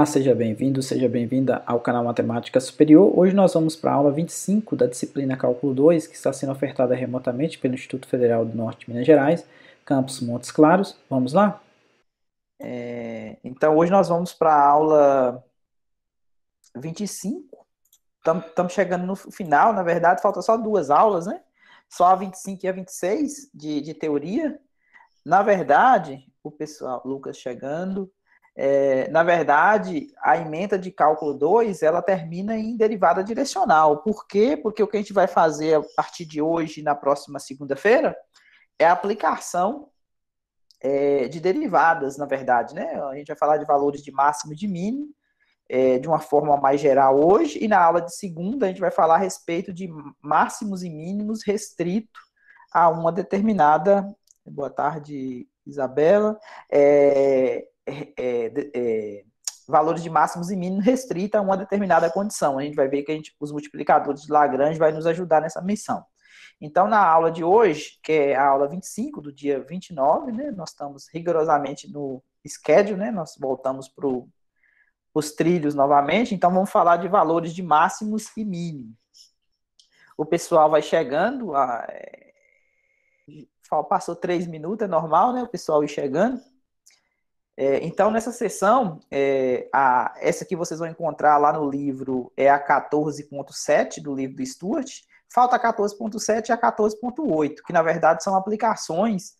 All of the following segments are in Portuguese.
Olá, seja bem-vindo, seja bem-vinda ao canal Matemática Superior. Hoje nós vamos para a aula 25 da disciplina Cálculo 2, que está sendo ofertada remotamente pelo Instituto Federal do Norte de Minas Gerais, campus Montes Claros. Vamos lá? Então, hoje nós vamos para a aula 25. Estamos chegando no final, na verdade, falta só duas aulas, né? Só a 25 e a 26 de teoria. Na verdade, o pessoal, Lucas chegando, na verdade, a ementa de cálculo 2, ela termina em derivada direcional. Por quê? Porque o que a gente vai fazer a partir de hoje, na próxima segunda-feira, é a aplicação de derivadas, na verdade, né? A gente vai falar de valores de máximo e de mínimo, de uma forma mais geral hoje, e na aula de segunda a gente vai falar a respeito de máximos e mínimos restrito a uma determinada. Boa tarde, Isabela. Valores de máximos e mínimos restrito a uma determinada condição. A gente vai ver que os multiplicadores de Lagrange vai nos ajudar nessa missão. Então, na aula de hoje, que é a aula 25, do dia 29, né, nós estamos rigorosamente no schedule, né, nós voltamos para os trilhos novamente, então vamos falar de valores de máximos e mínimos. O pessoal vai chegando, passou 3 minutos, é normal, né, o pessoal ir chegando. Então, nessa sessão, essa que vocês vão encontrar lá no livro é a 14.7 do livro do Stuart. Falta a 14.7 e a 14.8, que na verdade são aplicações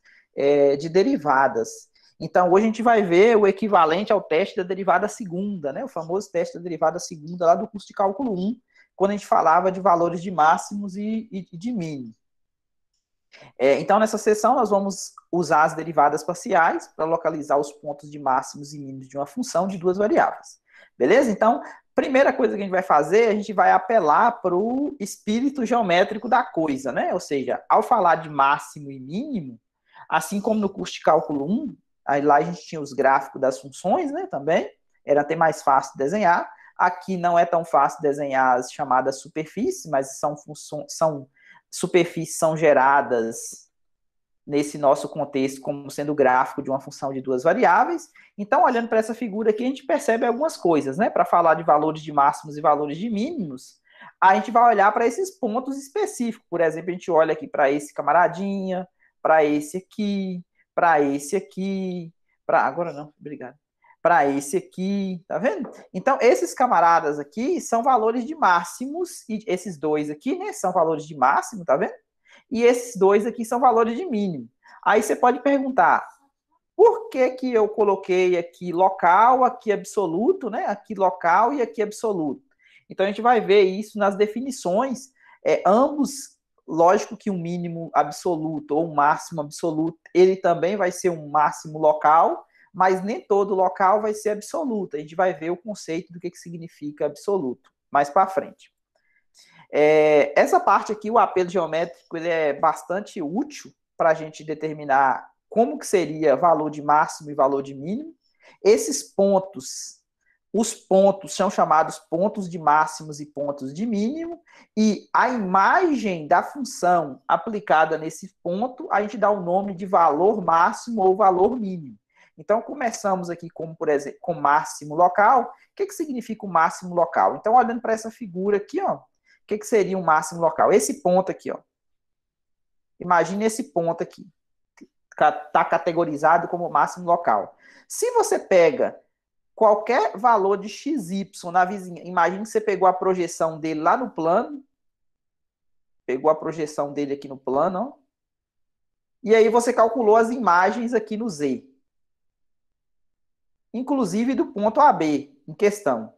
de derivadas. Então, hoje a gente vai ver o equivalente ao teste da derivada segunda, né? O famoso teste da derivada segunda lá do curso de cálculo 1, quando a gente falava de valores de máximos e de mínimos. Então, nessa sessão, nós vamos usar as derivadas parciais para localizar os pontos de máximos e mínimos de uma função de duas variáveis. Beleza? Então, primeira coisa que a gente vai fazer, a gente vai apelar para o espírito geométrico da coisa, né? Ou seja, ao falar de máximo e mínimo, assim como no curso de cálculo 1, aí lá a gente tinha os gráficos das funções, né, também, era até mais fácil desenhar. Aqui não é tão fácil desenhar as chamadas superfícies, mas superfícies são geradas nesse nosso contexto como sendo o gráfico de uma função de duas variáveis. Então, olhando para essa figura aqui, a gente percebe algumas coisas, né? Para falar de valores de máximos e valores de mínimos, a gente vai olhar para esses pontos específicos. Por exemplo, a gente olha aqui para esse camaradinha, para esse aqui, para esse aqui, agora não, obrigado. Para esse aqui, tá vendo? Então, esses camaradas aqui são valores de máximos, e esses dois aqui, né, são valores de máximo, tá vendo? E esses dois aqui são valores de mínimo. Aí você pode perguntar, por que que eu coloquei aqui local, aqui absoluto, né? Aqui local e aqui absoluto. Então, a gente vai ver isso nas definições. Ambos, lógico que um mínimo absoluto ou um máximo absoluto, ele também vai ser um máximo local, mas nem todo local vai ser absoluto. A gente vai ver o conceito do que significa absoluto mais para frente. Essa parte aqui, o apelo geométrico, ele é bastante útil para a gente determinar como que seria valor de máximo e valor de mínimo. Esses pontos, os pontos são chamados pontos de máximos e pontos de mínimo, e a imagem da função aplicada nesse ponto, a gente dá o nome de valor máximo ou valor mínimo. Então, começamos aqui como, por exemplo, com máximo local. O que significa o máximo local? Então, olhando para essa figura aqui, ó, o que seria um máximo local? Esse ponto aqui, ó. Imagine esse ponto aqui. Está categorizado como máximo local. Se você pega qualquer valor de xy na vizinha, imagine que você pegou a projeção dele lá no plano, pegou a projeção dele aqui no plano, ó, e aí você calculou as imagens aqui no Z, inclusive do ponto AB em questão.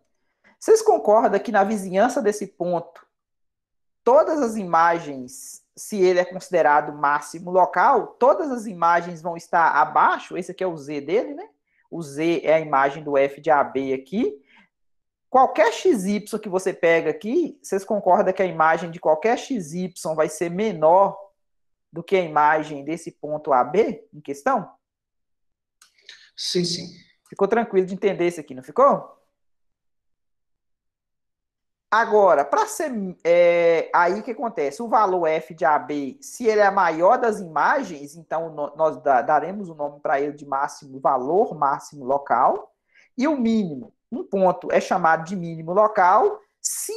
Vocês concordam que na vizinhança desse ponto, todas as imagens, se ele é considerado máximo local, todas as imagens vão estar abaixo? Esse aqui é o Z dele, né? O Z é a imagem do F de AB aqui. Qualquer XY que você pega aqui, vocês concordam que a imagem de qualquer XY vai ser menor do que a imagem desse ponto AB em questão? Sim, sim. Ficou tranquilo de entender isso aqui, não ficou? Agora, para ser aí o que acontece? O valor f de AB, se ele é a maior das imagens, então nós daremos o nome para ele de máximo, valor máximo local, e o mínimo. um ponto é chamado de mínimo local se,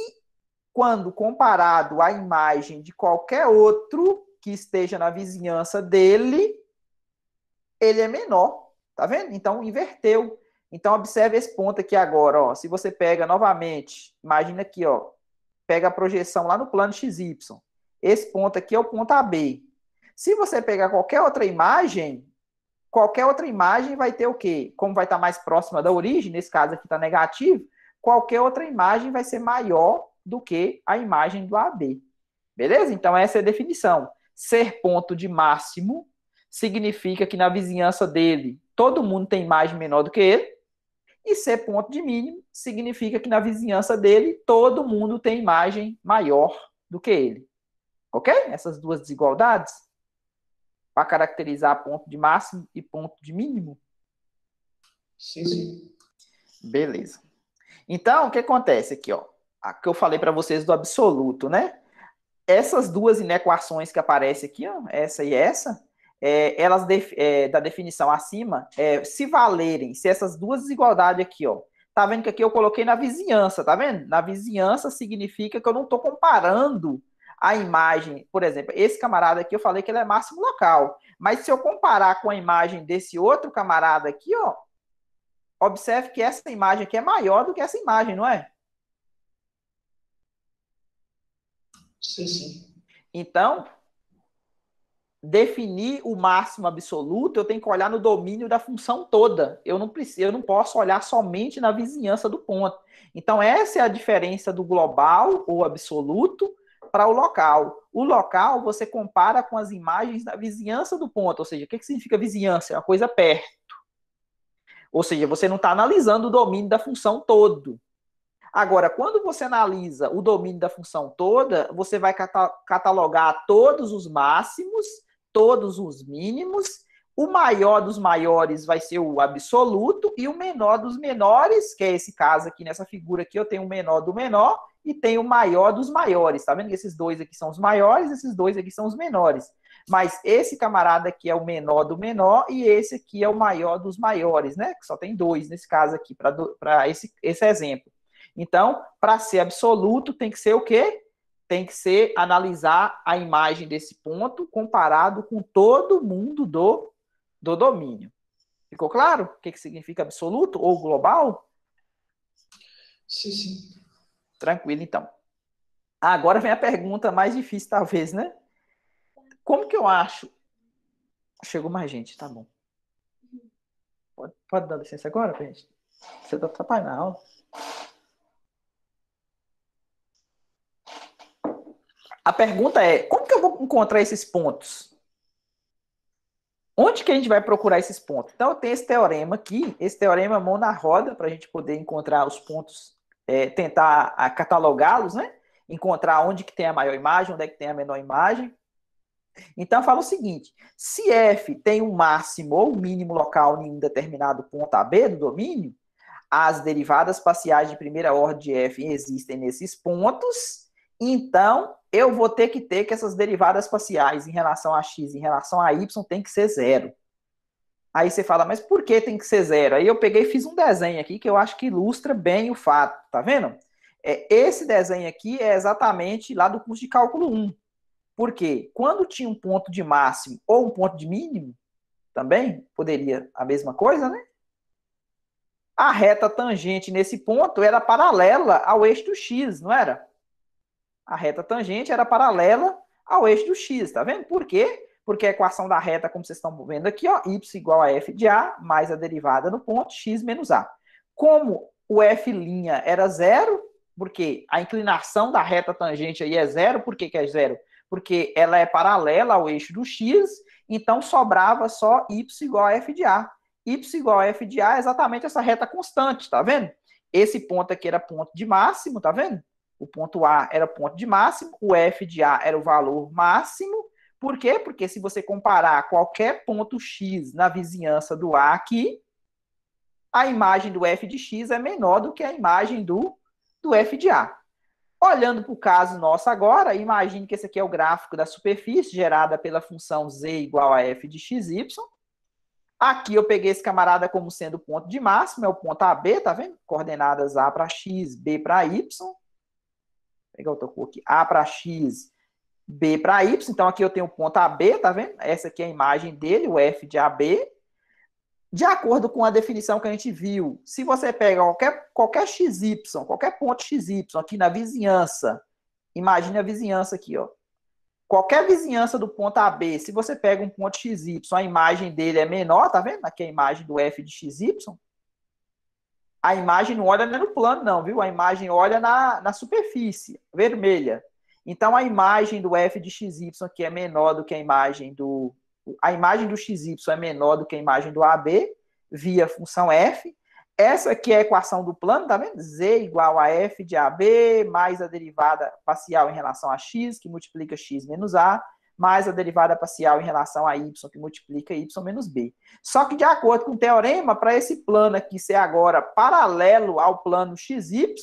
quando comparado à imagem de qualquer outro que esteja na vizinhança dele, ele é menor, tá vendo? Então, inverteu. Então, observe esse ponto aqui agora, ó. Se você pega novamente, imagina aqui, ó, pega a projeção lá no plano XY. Esse ponto aqui é o ponto AB. Se você pegar qualquer outra imagem vai ter o quê? Como vai estar mais próxima da origem, nesse caso aqui está negativo, qualquer outra imagem vai ser maior do que a imagem do AB. Beleza? Então, essa é a definição. Ser ponto de máximo significa que na vizinhança dele todo mundo tem imagem menor do que ele, e ser ponto de mínimo significa que na vizinhança dele todo mundo tem imagem maior do que ele. Ok? Essas duas desigualdades para caracterizar ponto de máximo e ponto de mínimo. Sim, sim. Beleza. Então, o que acontece aqui, ó? A que eu falei para vocês do absoluto, né? Essas duas inequações que aparecem aqui, ó, essa e essa, elas da definição acima, se valerem, se essas duas desigualdades aqui, ó, tá vendo que aqui eu coloquei na vizinhança, tá vendo? Na vizinhança significa que eu não estou comparando a imagem, por exemplo, esse camarada aqui eu falei que ele é máximo local, mas se eu comparar com a imagem desse outro camarada aqui, ó, observe que essa imagem aqui é maior do que essa imagem, não é? Sim, sim. Então, definir o máximo absoluto, eu tenho que olhar no domínio da função toda. Eu não posso olhar somente na vizinhança do ponto. Então, essa é a diferença do global ou absoluto para o local. O local você compara com as imagens da vizinhança do ponto. Ou seja, o que significa vizinhança? É uma coisa perto. Ou seja, você não está analisando o domínio da função todo. Agora, quando você analisa o domínio da função toda, você vai catalogar todos os máximos, todos os mínimos. O maior dos maiores vai ser o absoluto e o menor dos menores, que é esse caso aqui, nessa figura aqui, eu tenho o menor do menor e tenho o maior dos maiores. Tá vendo que esses dois aqui são os maiores, esses dois aqui são os menores. Mas esse camarada aqui é o menor do menor e esse aqui é o maior dos maiores, né? Que só tem dois nesse caso aqui, para esse exemplo. Então, para ser absoluto, tem que ser o quê? Tem que ser analisar a imagem desse ponto comparado com todo mundo do domínio. Ficou claro o que significa absoluto ou global? Sim, sim. Tranquilo, então. Agora vem a pergunta mais difícil, talvez, né? Como que eu acho? Chegou mais gente, tá bom. Pode dar licença agora, gente? Você tá atrapalhando a aula. A pergunta é, como que eu vou encontrar esses pontos? Onde que a gente vai procurar esses pontos? Então, eu tenho esse teorema aqui, esse teorema mão na roda, para a gente poder encontrar os pontos, tentar catalogá-los, né? Encontrar onde que tem a maior imagem, onde é que tem a menor imagem. Então, fala o seguinte, se F tem um máximo ou um mínimo local em um determinado ponto AB do domínio, as derivadas parciais de primeira ordem de F existem nesses pontos, então eu vou ter que essas derivadas parciais em relação a x, em relação a y, tem que ser zero. Aí você fala, mas por que tem que ser zero? Aí eu peguei e fiz um desenho aqui que eu acho que ilustra bem o fato, tá vendo? Esse desenho aqui é exatamente lá do curso de cálculo 1. Por quê? Quando tinha um ponto de máximo ou um ponto de mínimo, também poderia a mesma coisa, né? A reta tangente nesse ponto era paralela ao eixo do x, não era? A reta tangente era paralela ao eixo do x, tá vendo? Por quê? Porque a equação da reta, como vocês estão vendo aqui, ó, y igual a f de a, mais a derivada no ponto, x menos a. Como o f' era zero, porque a inclinação da reta tangente aí é zero, por que é zero? Porque ela é paralela ao eixo do x, então sobrava só y igual a f de a. Y igual a f de a é exatamente essa reta constante, tá vendo? Esse ponto aqui era ponto de máximo, tá vendo? O ponto A era ponto de máximo, o f de A era o valor máximo. Por quê? Porque se você comparar qualquer ponto X na vizinhança do A aqui, a imagem do f de x é menor do que a imagem do f de A. Olhando para o caso nosso agora, imagine que esse aqui é o gráfico da superfície gerada pela função z igual a f de xy. Aqui eu peguei esse camarada como sendo o ponto de máximo, é o ponto AB, tá vendo? Coordenadas A para X, B para Y. Vou pegar outra cor aqui. A para X, B para Y. Então aqui eu tenho o ponto AB, tá vendo? Essa aqui é a imagem dele, o F de AB. De acordo com a definição que a gente viu, se você pega qualquer XY, qualquer ponto XY aqui na vizinhança, imagine a vizinhança aqui, ó. Qualquer vizinhança do ponto AB, se você pega um ponto XY, a imagem dele é menor, tá vendo? Aqui é a imagem do F de XY. A imagem não olha no plano, não, viu? A imagem olha na superfície, vermelha. Então, a imagem do F de XY aqui é menor do que a imagem do... A imagem do XY é menor do que a imagem do AB, via função F. Essa aqui é a equação do plano, tá vendo? Z igual a F de AB, mais a derivada parcial em relação a X, que multiplica X menos A, mais a derivada parcial em relação a Y, que multiplica Y menos B. Só que, de acordo com o teorema, para esse plano aqui ser agora paralelo ao plano XY,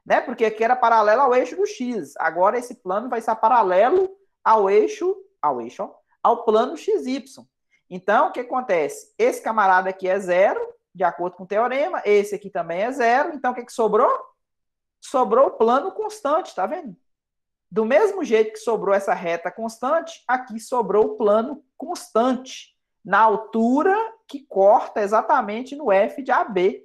né? Porque aqui era paralelo ao eixo do X. Agora esse plano vai estar paralelo ao plano XY. Então, o que acontece? Esse camarada aqui é zero, de acordo com o teorema, esse aqui também é zero, então o que sobrou? Sobrou o plano constante, tá vendo? Do mesmo jeito que sobrou essa reta constante, aqui sobrou o plano constante, na altura que corta exatamente no F de AB.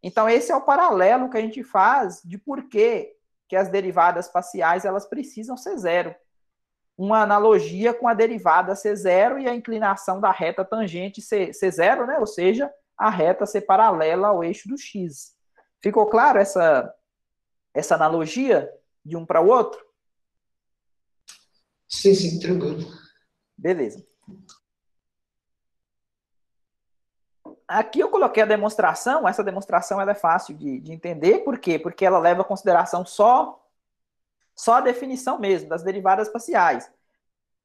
Então, esse é o paralelo que a gente faz de por que as derivadas parciais elas precisam ser zero. Uma analogia com a derivada ser zero e a inclinação da reta tangente ser zero, né? Ou seja, a reta ser paralela ao eixo do X. Ficou claro essa analogia de um para o outro? Sim, tranquilo. Beleza. Aqui eu coloquei a demonstração. Essa demonstração ela é fácil de entender. Por quê? Porque ela leva em consideração só a definição mesmo das derivadas parciais.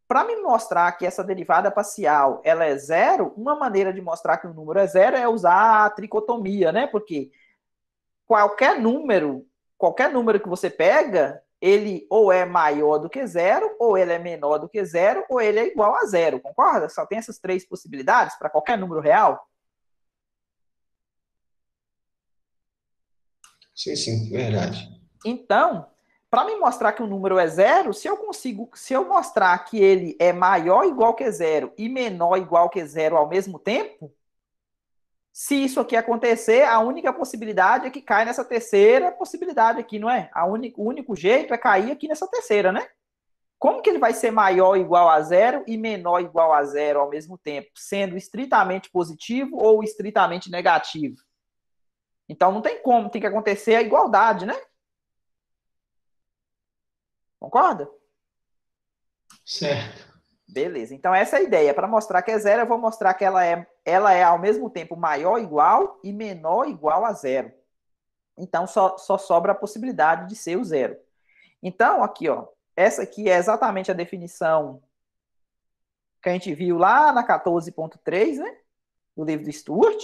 Para me mostrar que essa derivada parcial ela é zero, uma maneira de mostrar que o número é zero é usar a tricotomia, né? Porque qualquer número que você pega, ele ou é maior do que zero, ou ele é menor do que zero, ou ele é igual a zero, concorda? Só tem essas três possibilidades para qualquer número real. Sim, verdade. Então, para me mostrar que o número é zero, se eu mostrar que ele é maior ou igual que zero e menor ou igual que zero ao mesmo tempo, se isso aqui acontecer, a única possibilidade é que cai nessa terceira possibilidade aqui, não é? O único jeito é cair aqui nessa terceira, né? Como que ele vai ser maior ou igual a zero e menor ou igual a zero ao mesmo tempo, sendo estritamente positivo ou estritamente negativo? Então não tem como, tem que acontecer a igualdade, né? Concorda? Certo. Beleza, então essa é a ideia. Para mostrar que é zero, eu vou mostrar que ela é ao mesmo tempo maior ou igual e menor ou igual a zero. Então só sobra a possibilidade de ser o zero. Então, aqui, ó, essa aqui é exatamente a definição que a gente viu lá na 14.3, né? Do livro do Stewart.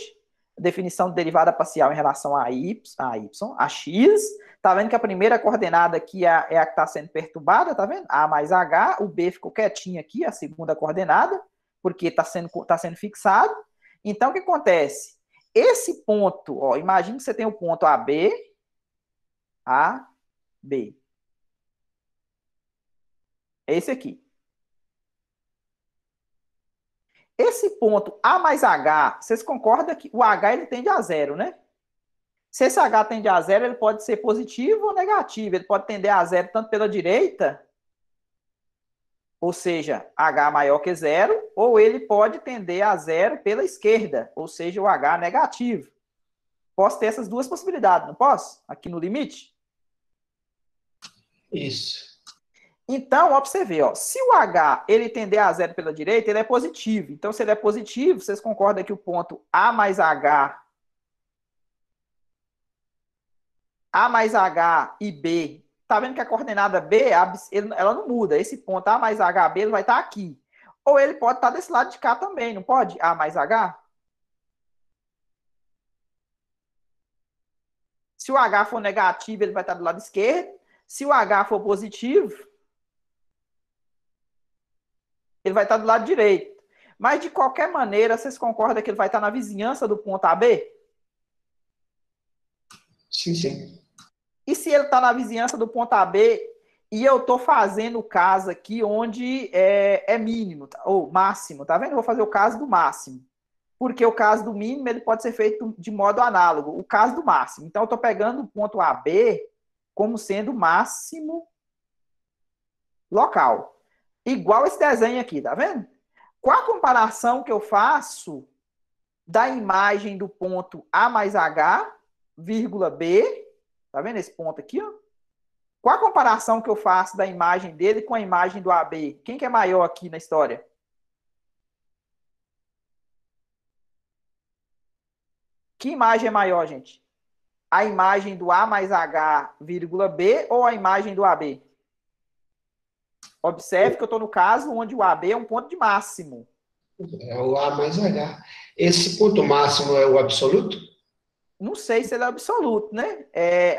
Definição de derivada parcial em relação a a x. Tá vendo que a primeira coordenada aqui é a que está sendo perturbada, tá vendo? A mais h, o b ficou quietinho aqui, a segunda coordenada, porque está sendo fixado. Então, o que acontece? Esse ponto, ó, imagine que você tem o ponto AB, é esse aqui. Esse ponto A mais H, vocês concordam que o H ele tende a zero, né? Se esse H tende a zero, ele pode ser positivo ou negativo. Ele pode tender a zero tanto pela direita, ou seja, H maior que zero, ou ele pode tender a zero pela esquerda, ou seja, o H negativo. Posso ter essas duas possibilidades, não posso? Aqui no limite? Isso. Então, ó, pra você ver, ó, se o H ele tender a zero pela direita, ele é positivo. Então, se ele é positivo, vocês concordam que o ponto A mais H e B, tá vendo que a coordenada B, ela não muda. Esse ponto A mais HB, ele vai estar aqui. Ou ele pode estar desse lado de cá também, não pode? A mais H? Se o H for negativo, ele vai estar do lado esquerdo. Se o H for positivo, ele vai estar do lado direito. Mas, de qualquer maneira, vocês concordam que ele vai estar na vizinhança do ponto AB? Sim, sim. E se ele está na vizinhança do ponto AB e eu estou fazendo o caso aqui onde é mínimo, ou máximo, tá vendo? Eu vou fazer o caso do máximo. Porque o caso do mínimo ele pode ser feito de modo análogo. O caso do máximo. Então, eu estou pegando o ponto AB como sendo máximo local. Igual esse desenho aqui, tá vendo? Qual a comparação que eu faço da imagem do ponto A mais H, vírgula B, tá vendo esse ponto aqui, ó? Qual a comparação que eu faço da imagem dele com a imagem do AB? Quem que é maior aqui na história? Que imagem é maior, gente? A imagem do A mais H, vírgula B, ou a imagem do AB? Observe que eu estou no caso onde o AB é um ponto de máximo. É o A mais H. Esse ponto máximo é o absoluto? Não sei se ele é absoluto, né?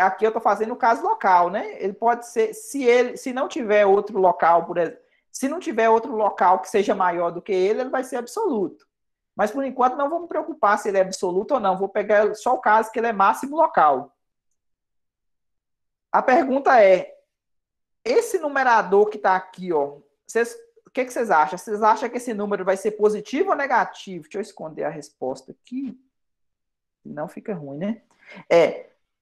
Aqui eu estou fazendo o caso local, né? Ele pode ser, se não tiver outro local, por exemplo, se não tiver outro local que seja maior do que ele vai ser absoluto. Mas por enquanto não vou me preocupar se ele é absoluto ou não. Vou pegar só o caso que ele é máximo local. A pergunta é: esse numerador que está aqui, ó, o que vocês acham? Vocês acham que esse número vai ser positivo ou negativo? Deixa eu esconder a resposta aqui. Não fica ruim, né?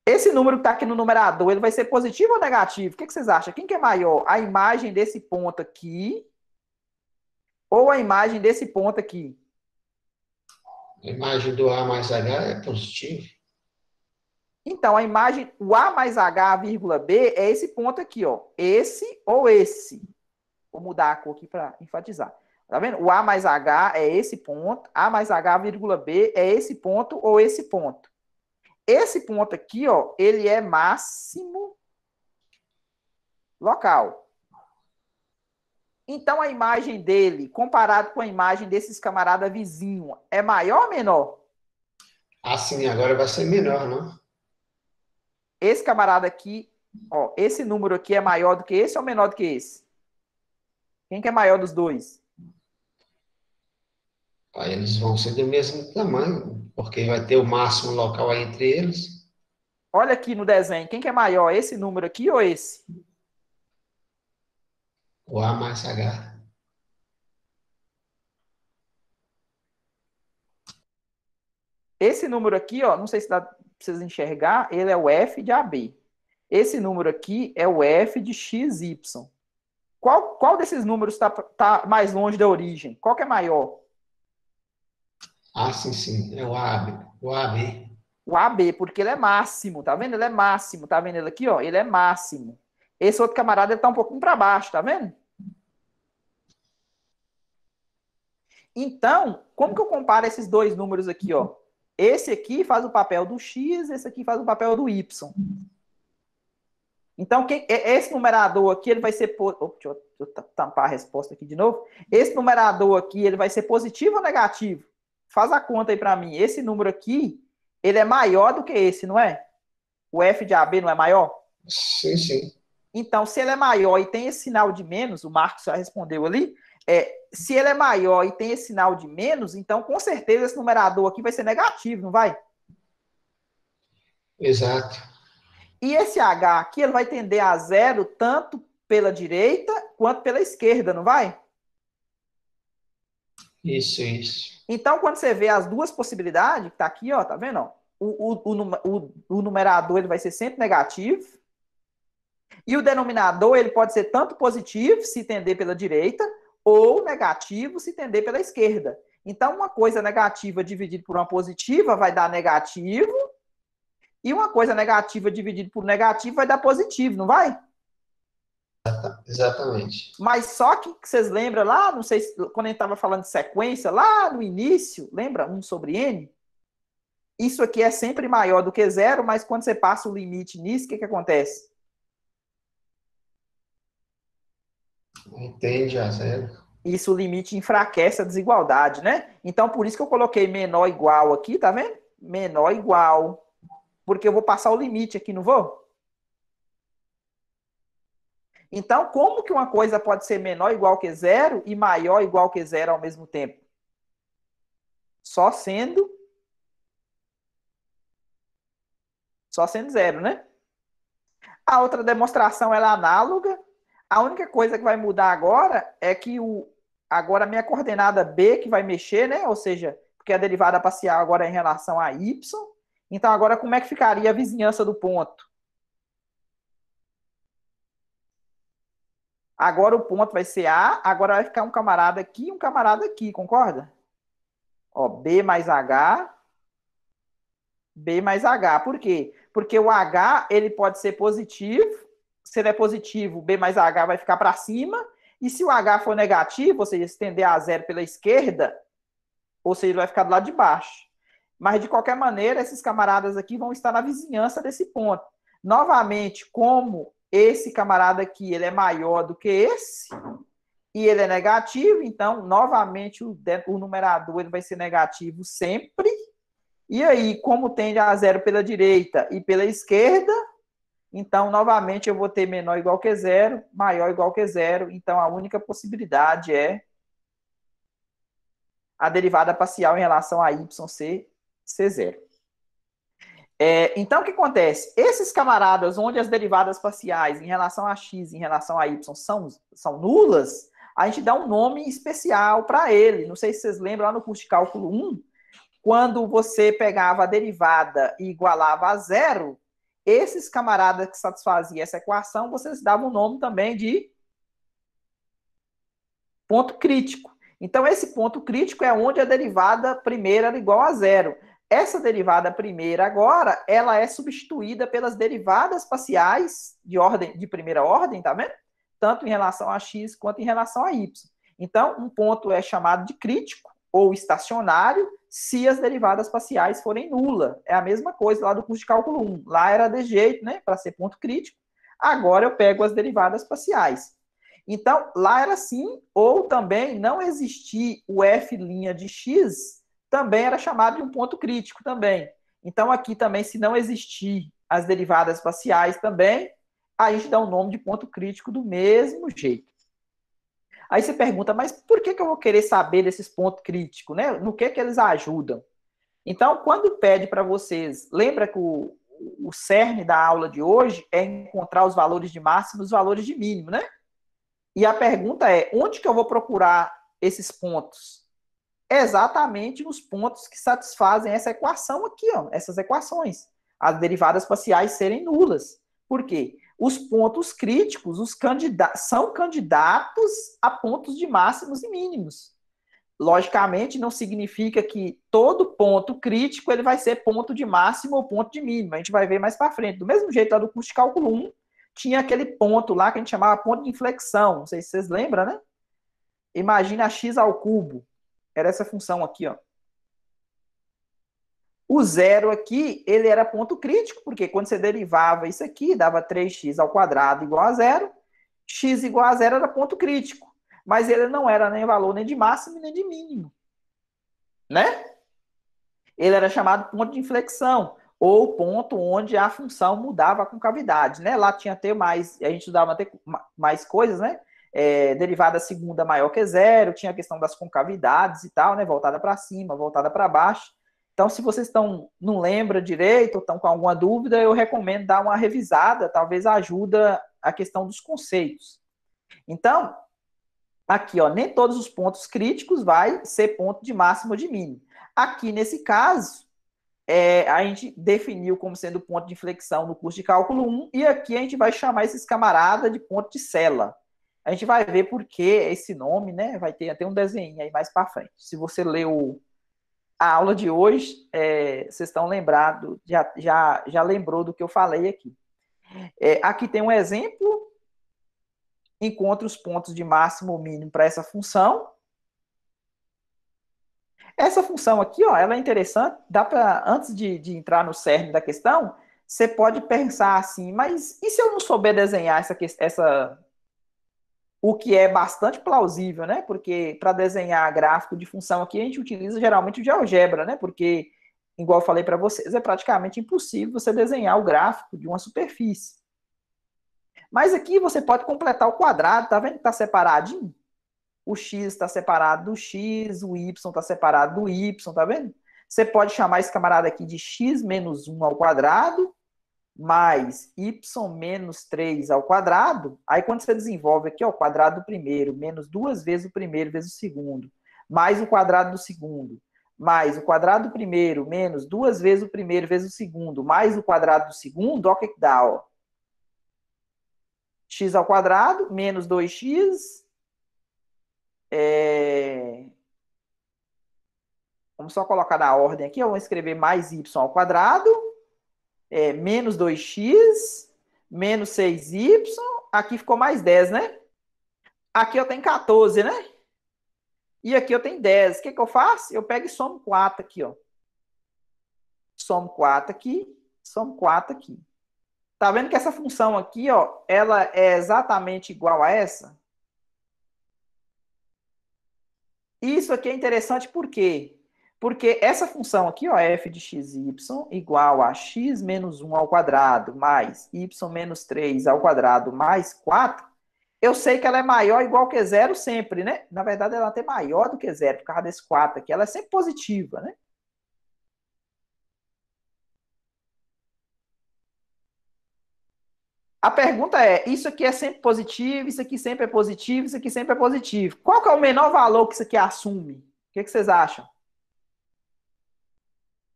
Esse número que está aqui no numerador, ele vai ser positivo ou negativo? O que vocês acham? Quem que é maior? A imagem desse ponto aqui ou a imagem desse ponto aqui? A imagem do A mais H é positiva. Então, a imagem, o A mais H, vírgula B, é esse ponto aqui, ó. Esse ou esse. Vou mudar a cor aqui para enfatizar. Tá vendo? O A mais H é esse ponto, A mais H, vírgula B é esse ponto ou esse ponto. Esse ponto aqui, ó, ele é máximo local. Então, a imagem dele, comparado com a imagem desses camaradas vizinhos, é maior ou menor? Assim, agora vai ser menor, não? Esse camarada aqui, ó, esse número aqui é maior do que esse ou menor do que esse? Quem que é maior dos dois? Aí eles vão ser do mesmo tamanho, porque vai ter o máximo local aí entre eles. Olha aqui no desenho, quem que é maior, esse número aqui ou esse? O A mais H. Esse número aqui, ó, não sei se dá pra vocês enxergar, ele é o F de AB. Esse número aqui é o F de XY. Qual desses números tá mais longe da origem? Qual que é maior? Ah, sim, sim. É o AB. O AB. O AB, porque ele é máximo, tá vendo? Ele é máximo, tá vendo ele aqui, ó? Ele é máximo. Esse outro camarada, ele tá um pouquinho para baixo, tá vendo? Então, como que eu comparo esses dois números aqui, ó? Esse aqui faz o papel do X, esse aqui faz o papel do Y. Então, esse numerador aqui, ele vai ser... Deixa eu tampar a resposta aqui de novo. Esse numerador aqui, ele vai ser positivo ou negativo? Faz a conta aí para mim. Esse número aqui, ele é maior do que esse, não é? O F de AB não é maior? Sim, sim. Então, se ele é maior e tem esse sinal de menos, o Marcos já respondeu ali, se ele é maior e tem esse sinal de menos, então, com certeza, esse numerador aqui vai ser negativo, não vai? Exato. E esse H aqui, ele vai tender a zero tanto pela direita quanto pela esquerda, não vai? Isso, isso. Então, quando você vê as duas possibilidades, que tá aqui, ó, tá vendo? Ó, o numerador ele vai ser sempre negativo, e o denominador ele pode ser tanto positivo, se tender pela direita, ou negativo, se tender pela esquerda. Então, uma coisa negativa dividida por uma positiva vai dar negativo, e uma coisa negativa dividida por negativo vai dar positivo, não vai? Exatamente. Mas só que vocês lembram lá, não sei se, quando a gente estava falando de sequência, lá no início, lembra 1 sobre n? Isso aqui é sempre maior do que zero, mas quando você passa o limite nisso, o que acontece? Tende a zero. Isso, o limite enfraquece a desigualdade, né? Então, por isso que eu coloquei menor igual aqui, tá vendo? Menor igual. Porque eu vou passar o limite aqui, não vou? Então, como que uma coisa pode ser menor igual que zero e maior igual que zero ao mesmo tempo? Só sendo zero, né? A outra demonstração ela é análoga. A única coisa que vai mudar agora é que agora a minha coordenada B que vai mexer, né? Ou seja, porque a derivada parcial agora é em relação a y. Então, agora como é que ficaria a vizinhança do ponto? Agora o ponto vai ser A, agora vai ficar um camarada aqui e um camarada aqui, concorda? Ó, B mais H, B mais H. Por quê? Porque o H, ele pode ser positivo. Se ele é positivo, B mais H vai ficar para cima. E se o H for negativo, ou seja, estender a zero pela esquerda, ou seja, ele vai ficar do lado de baixo. Mas, de qualquer maneira, esses camaradas aqui vão estar na vizinhança desse ponto. Novamente, como esse camarada aqui ele é maior do que esse, e ele é negativo, então, novamente, o numerador ele vai ser negativo sempre. E aí, como tende a zero pela direita e pela esquerda, então, novamente, eu vou ter menor ou igual que zero, maior ou igual que zero. Então, a única possibilidade é a derivada parcial em relação a y ser zero. Então, o que acontece? Esses camaradas onde as derivadas parciais em relação a x e em relação a y são nulas, a gente dá um nome especial para ele. Não sei se vocês lembram, lá no curso de cálculo 1, quando você pegava a derivada e igualava a zero, esses camaradas que satisfaziam essa equação, vocês davam o nome também de ponto crítico. Então, esse ponto crítico é onde a derivada primeira era igual a zero. Essa derivada primeira agora, ela é substituída pelas derivadas parciais de primeira ordem, tá vendo? Tanto em relação a x quanto em relação a y. Então, um ponto é chamado de crítico ou estacionário se as derivadas parciais forem nulas. É a mesma coisa lá do curso de cálculo 1. Lá era de jeito, né, para ser ponto crítico. Agora eu pego as derivadas parciais. Então, lá era assim, ou também não existir o f' de x, também era chamado de um ponto crítico também. Então, aqui também, se não existir as derivadas parciais também, a gente dá o nome de ponto crítico do mesmo jeito. Aí você pergunta, mas por que eu vou querer saber desses pontos críticos, né? No que eles ajudam? Então, quando pede para vocês, lembra que o cerne da aula de hoje é encontrar os valores de máximo e os valores de mínimo, né? E a pergunta é, onde que eu vou procurar esses pontos? Exatamente nos pontos que satisfazem essa equação aqui, ó, essas equações. As derivadas parciais serem nulas. Por quê? Os pontos críticos são candidatos a pontos de máximos e mínimos. Logicamente, não significa que todo ponto crítico ele vai ser ponto de máximo ou ponto de mínimo. A gente vai ver mais para frente. Do mesmo jeito, lá do curso de cálculo 1, tinha aquele ponto lá que a gente chamava ponto de inflexão. Não sei se vocês lembram, né? Imagina x ao cubo. Era essa função aqui, ó. O zero aqui, ele era ponto crítico, porque quando você derivava isso aqui, dava 3x ao quadrado igual a zero, x igual a zero era ponto crítico. Mas ele não era nem valor nem de máximo nem de mínimo. Né? Ele era chamado ponto de inflexão, ou ponto onde a função mudava a concavidade. Né? Lá tinha até mais, a gente estudava até mais coisas, né? Derivada segunda maior que zero, tinha a questão das concavidades e tal, né? Voltada para cima, voltada para baixo. Então, se vocês não lembram direito ou estão com alguma dúvida, eu recomendo dar uma revisada, talvez ajuda a questão dos conceitos. Então, aqui, ó, nem todos os pontos críticos vai ser ponto de máximo ou de mínimo. Aqui, nesse caso, a gente definiu como sendo ponto de inflexão no curso de cálculo 1, e aqui a gente vai chamar esses camaradas de ponto de sela. A gente vai ver por que esse nome, né? Vai ter até um desenho aí mais para frente. Se você leu a aula de hoje, vocês estão lembrados, já lembrou do que eu falei aqui. Aqui tem um exemplo, encontra os pontos de máximo ou mínimo para essa função. Essa função aqui, ó, ela é interessante, dá para, antes de entrar no cerne da questão, você pode pensar assim, mas e se eu não souber desenhar o que é bastante plausível, né? Porque para desenhar gráfico de função aqui, a gente utiliza geralmente o GeoGebra, né? Porque, igual eu falei para vocês, é praticamente impossível você desenhar o gráfico de uma superfície. Mas aqui você pode completar o quadrado, tá vendo que está separadinho? o x está separado do x, o y está separado do y, tá vendo? Você pode chamar esse camarada aqui de x menos 1 ao quadrado, mais y menos 3 ao quadrado. Aí, quando você desenvolve aqui, ó, o quadrado do primeiro, menos 2 vezes o primeiro vezes o segundo, mais o quadrado do segundo, mais o quadrado do primeiro, menos 2 vezes o primeiro vezes o segundo, mais o quadrado do segundo, ó, o que que dá, ó? X ao quadrado, menos 2x, vamos só colocar na ordem aqui, ó, vamos escrever mais y ao quadrado, menos 2x, menos 6y, aqui ficou mais 10, né? Aqui eu tenho 14, né? E aqui eu tenho 10. O que que eu faço? Eu pego e somo 4 aqui, ó. Somo 4 aqui, somo 4 aqui. Tá vendo que essa função aqui, ó, ela é exatamente igual a essa? Isso aqui é interessante por quê? Porque essa função aqui, ó, f de xy igual a x menos 1 ao quadrado mais y menos 3 ao quadrado mais 4, eu sei que ela é maior ou igual que zero sempre, né? Na verdade, ela é até maior do que zero, por causa desse 4 aqui. Ela é sempre positiva, né? A pergunta é, isso aqui é sempre positivo, isso aqui sempre é positivo, isso aqui sempre é positivo. Qual que é o menor valor que isso aqui assume? O que vocês acham?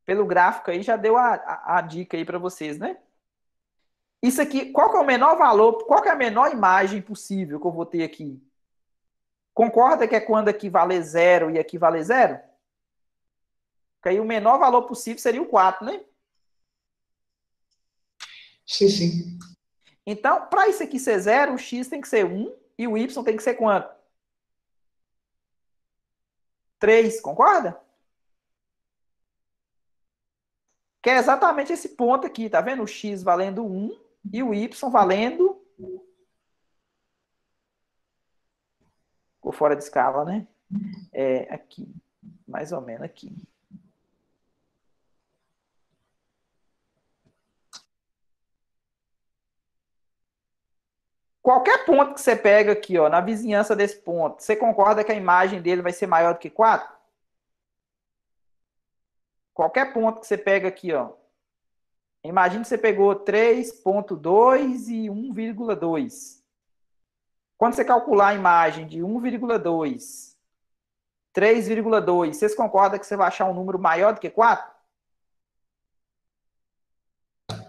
Pelo gráfico aí já deu a dica aí para vocês, né? Isso aqui, qual que é o menor valor, qual que é a menor imagem possível que eu vou ter aqui? Concorda que é quando aqui vale zero e aqui vale zero? Porque aí o menor valor possível seria o 4, né? Sim, sim. Então, para isso aqui ser zero, o x tem que ser 1 e o y tem que ser quanto? 3, concorda? Que é exatamente esse ponto aqui, tá vendo? O x valendo 1 e o y valendo... Ficou fora de escala, né? Aqui, mais ou menos aqui. Qualquer ponto que você pega aqui, ó, na vizinhança desse ponto, você concorda que a imagem dele vai ser maior do que 4? Qualquer ponto que você pega aqui, ó. Imagina que você pegou 3,2 e 1,2. Quando você calcular a imagem de 1,2, 3,2, vocês concordam que você vai achar um número maior do que 4?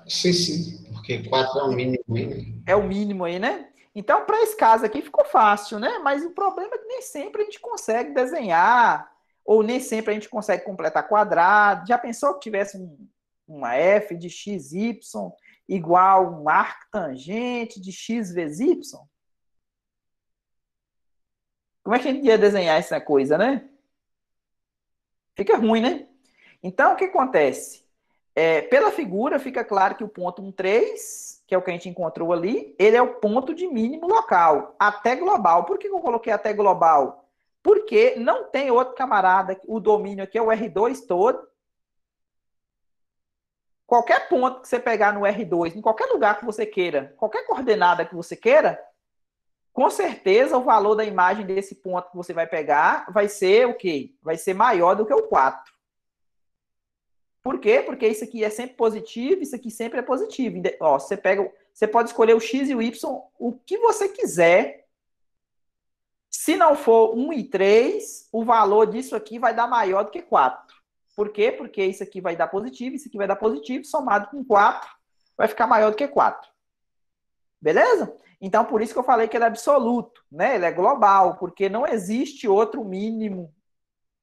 Sim, sim. Porque 4 é o mínimo aí, né? É o mínimo aí, né? Então, para esse caso aqui, ficou fácil, né? Mas o problema é que nem sempre a gente consegue desenhar, ou nem sempre a gente consegue completar quadrado. Já pensou que tivesse uma f de xy igual um arco tangente de x vezes y? Como é que a gente ia desenhar essa coisa, né? Fica ruim, né? Então, o que acontece? Pela figura, fica claro que o ponto 1, 3, que é o que a gente encontrou ali, ele é o ponto de mínimo local, até global. Por que eu coloquei até global? Porque não tem outro camarada, o domínio aqui é o R2 todo. Qualquer ponto que você pegar no R2, em qualquer lugar que você queira, qualquer coordenada que você queira, com certeza o valor da imagem desse ponto que você vai pegar vai ser o quê? Vai ser maior do que o 4. Por quê? Porque isso aqui é sempre positivo, isso aqui sempre é positivo. Ó, você pode escolher o x e o y, o que você quiser. Se não for 1 e 3, o valor disso aqui vai dar maior do que 4. Por quê? Porque isso aqui vai dar positivo, isso aqui vai dar positivo, somado com 4, vai ficar maior do que 4. Beleza? Então, por isso que eu falei que ele é absoluto, né? Ele é global, porque não existe outro mínimo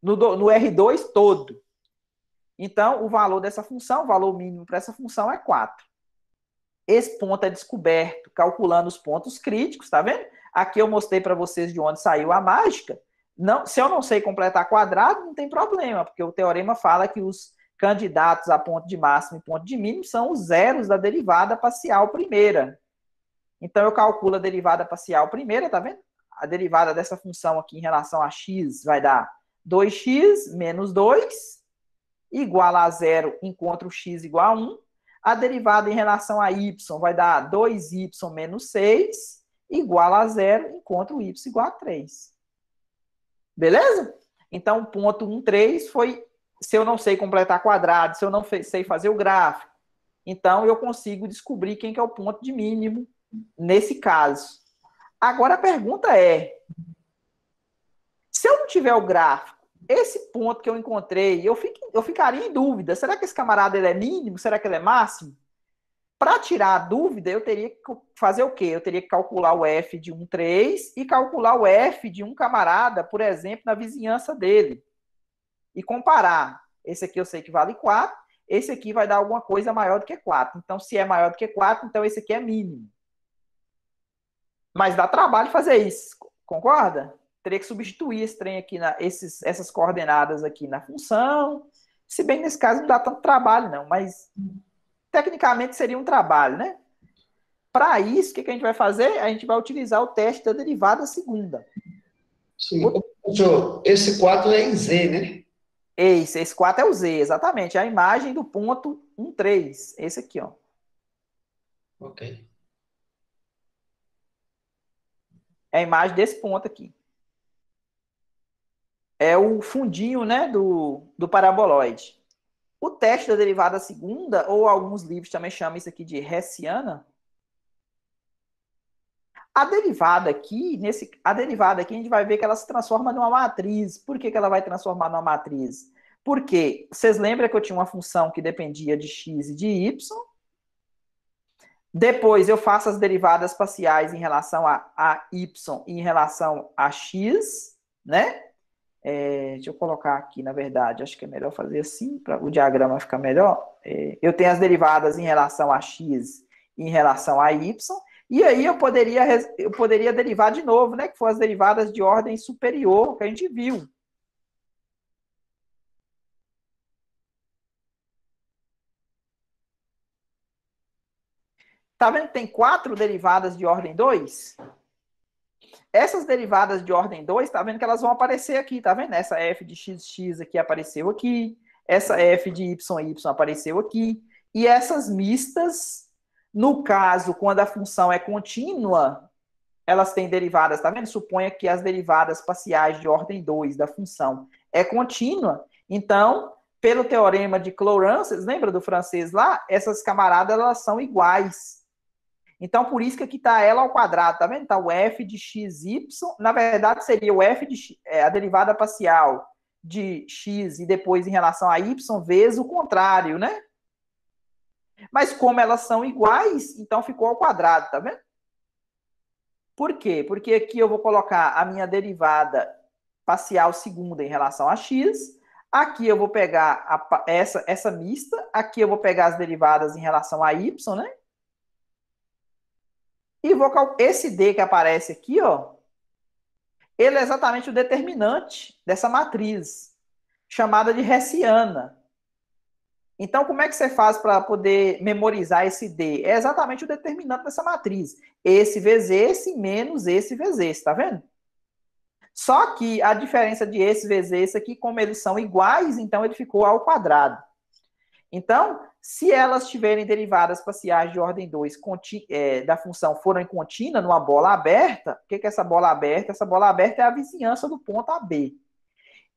no R2 todo. Então, o valor dessa função, o valor mínimo para essa função é 4. Esse ponto é descoberto calculando os pontos críticos, tá vendo? Aqui eu mostrei para vocês de onde saiu a mágica. Não, se eu não sei completar quadrado, não tem problema, porque o teorema fala que os candidatos a ponto de máximo e ponto de mínimo são os zeros da derivada parcial primeira. Então, eu calculo a derivada parcial primeira, tá vendo? A derivada dessa função aqui em relação a x vai dar 2x menos 2, igual a 0, encontro x igual a 1. A derivada em relação a y vai dar 2y menos 6, igual a 0, encontro y igual a 3. Beleza? Então, o ponto 1,3 foi se eu não sei completar quadrado, se eu não sei fazer o gráfico. Então, eu consigo descobrir quem que é o ponto de mínimo nesse caso. Agora, a pergunta é, se eu não tiver o gráfico, esse ponto que eu encontrei, eu ficaria em dúvida. Será que esse camarada ele é mínimo? Será que ele é máximo? Para tirar a dúvida, eu teria que fazer o quê? Eu teria que calcular o F de 1,3 e calcular o F de um camarada, por exemplo, na vizinhança dele. E comparar. Esse aqui eu sei que vale 4, esse aqui vai dar alguma coisa maior do que 4. Então, se é maior do que 4, então esse aqui é mínimo. Mas dá trabalho fazer isso, concorda? Teria que substituir esse trem aqui, essas coordenadas aqui na função. Se bem que nesse caso não dá tanto trabalho, não, mas tecnicamente seria um trabalho, né? Para isso, o que a gente vai fazer? A gente vai utilizar o teste da derivada segunda. Sim. Professor, esse 4 é em Z, né? Esse 4 é o Z, exatamente. É a imagem do ponto 1,3. Esse aqui, ó. Ok. É a imagem desse ponto aqui. É o fundinho, né, do paraboloide. O teste da derivada segunda, ou alguns livros também chamam isso aqui de hessiana. A derivada aqui, a gente vai ver que ela se transforma numa matriz. Por que ela vai transformar numa matriz? Porque vocês lembram que eu tinha uma função que dependia de x e de y. Depois eu faço as derivadas parciais em relação a y e em relação a x, né? Deixa eu colocar aqui, na verdade, acho que é melhor fazer assim, para o diagrama ficar melhor. Eu tenho as derivadas em relação a x e em relação a y, e aí eu poderia derivar de novo, né? Que foram as derivadas de ordem superior que a gente viu. Tá vendo que tem 4 derivadas de ordem 2? Essas derivadas de ordem 2, tá vendo que elas vão aparecer aqui, tá vendo? Essa f de x aqui apareceu aqui, essa f de y apareceu aqui, e essas mistas, no caso, quando a função é contínua, elas têm derivadas, tá vendo? Suponha que as derivadas parciais de ordem 2 da função é contínua, então, pelo teorema de Claurin, vocês lembram do francês lá? Essas camaradas, elas são iguais. Então, por isso que aqui está ela ao quadrado, tá vendo? Tá o f de xy, na verdade seria o f de a derivada parcial de x e depois em relação a y vezes o contrário, né? Mas como elas são iguais, então ficou ao quadrado, tá vendo? Por quê? Porque aqui eu vou colocar a minha derivada parcial segunda em relação a x, aqui eu vou pegar essa mista, aqui eu vou pegar as derivadas em relação a y, né? E esse D que aparece aqui, ó, ele é exatamente o determinante dessa matriz, chamada de hessiana. Então, como é que você faz para poder memorizar esse D? É exatamente o determinante dessa matriz. Esse vezes esse menos esse vezes esse, tá vendo? Só que a diferença de esse vezes esse aqui, como eles são iguais, então ele ficou ao quadrado. Então, se elas tiverem derivadas parciais de ordem 2 da função forem contínua numa bola aberta, o que é essa bola aberta? Essa bola aberta é a vizinhança do ponto AB.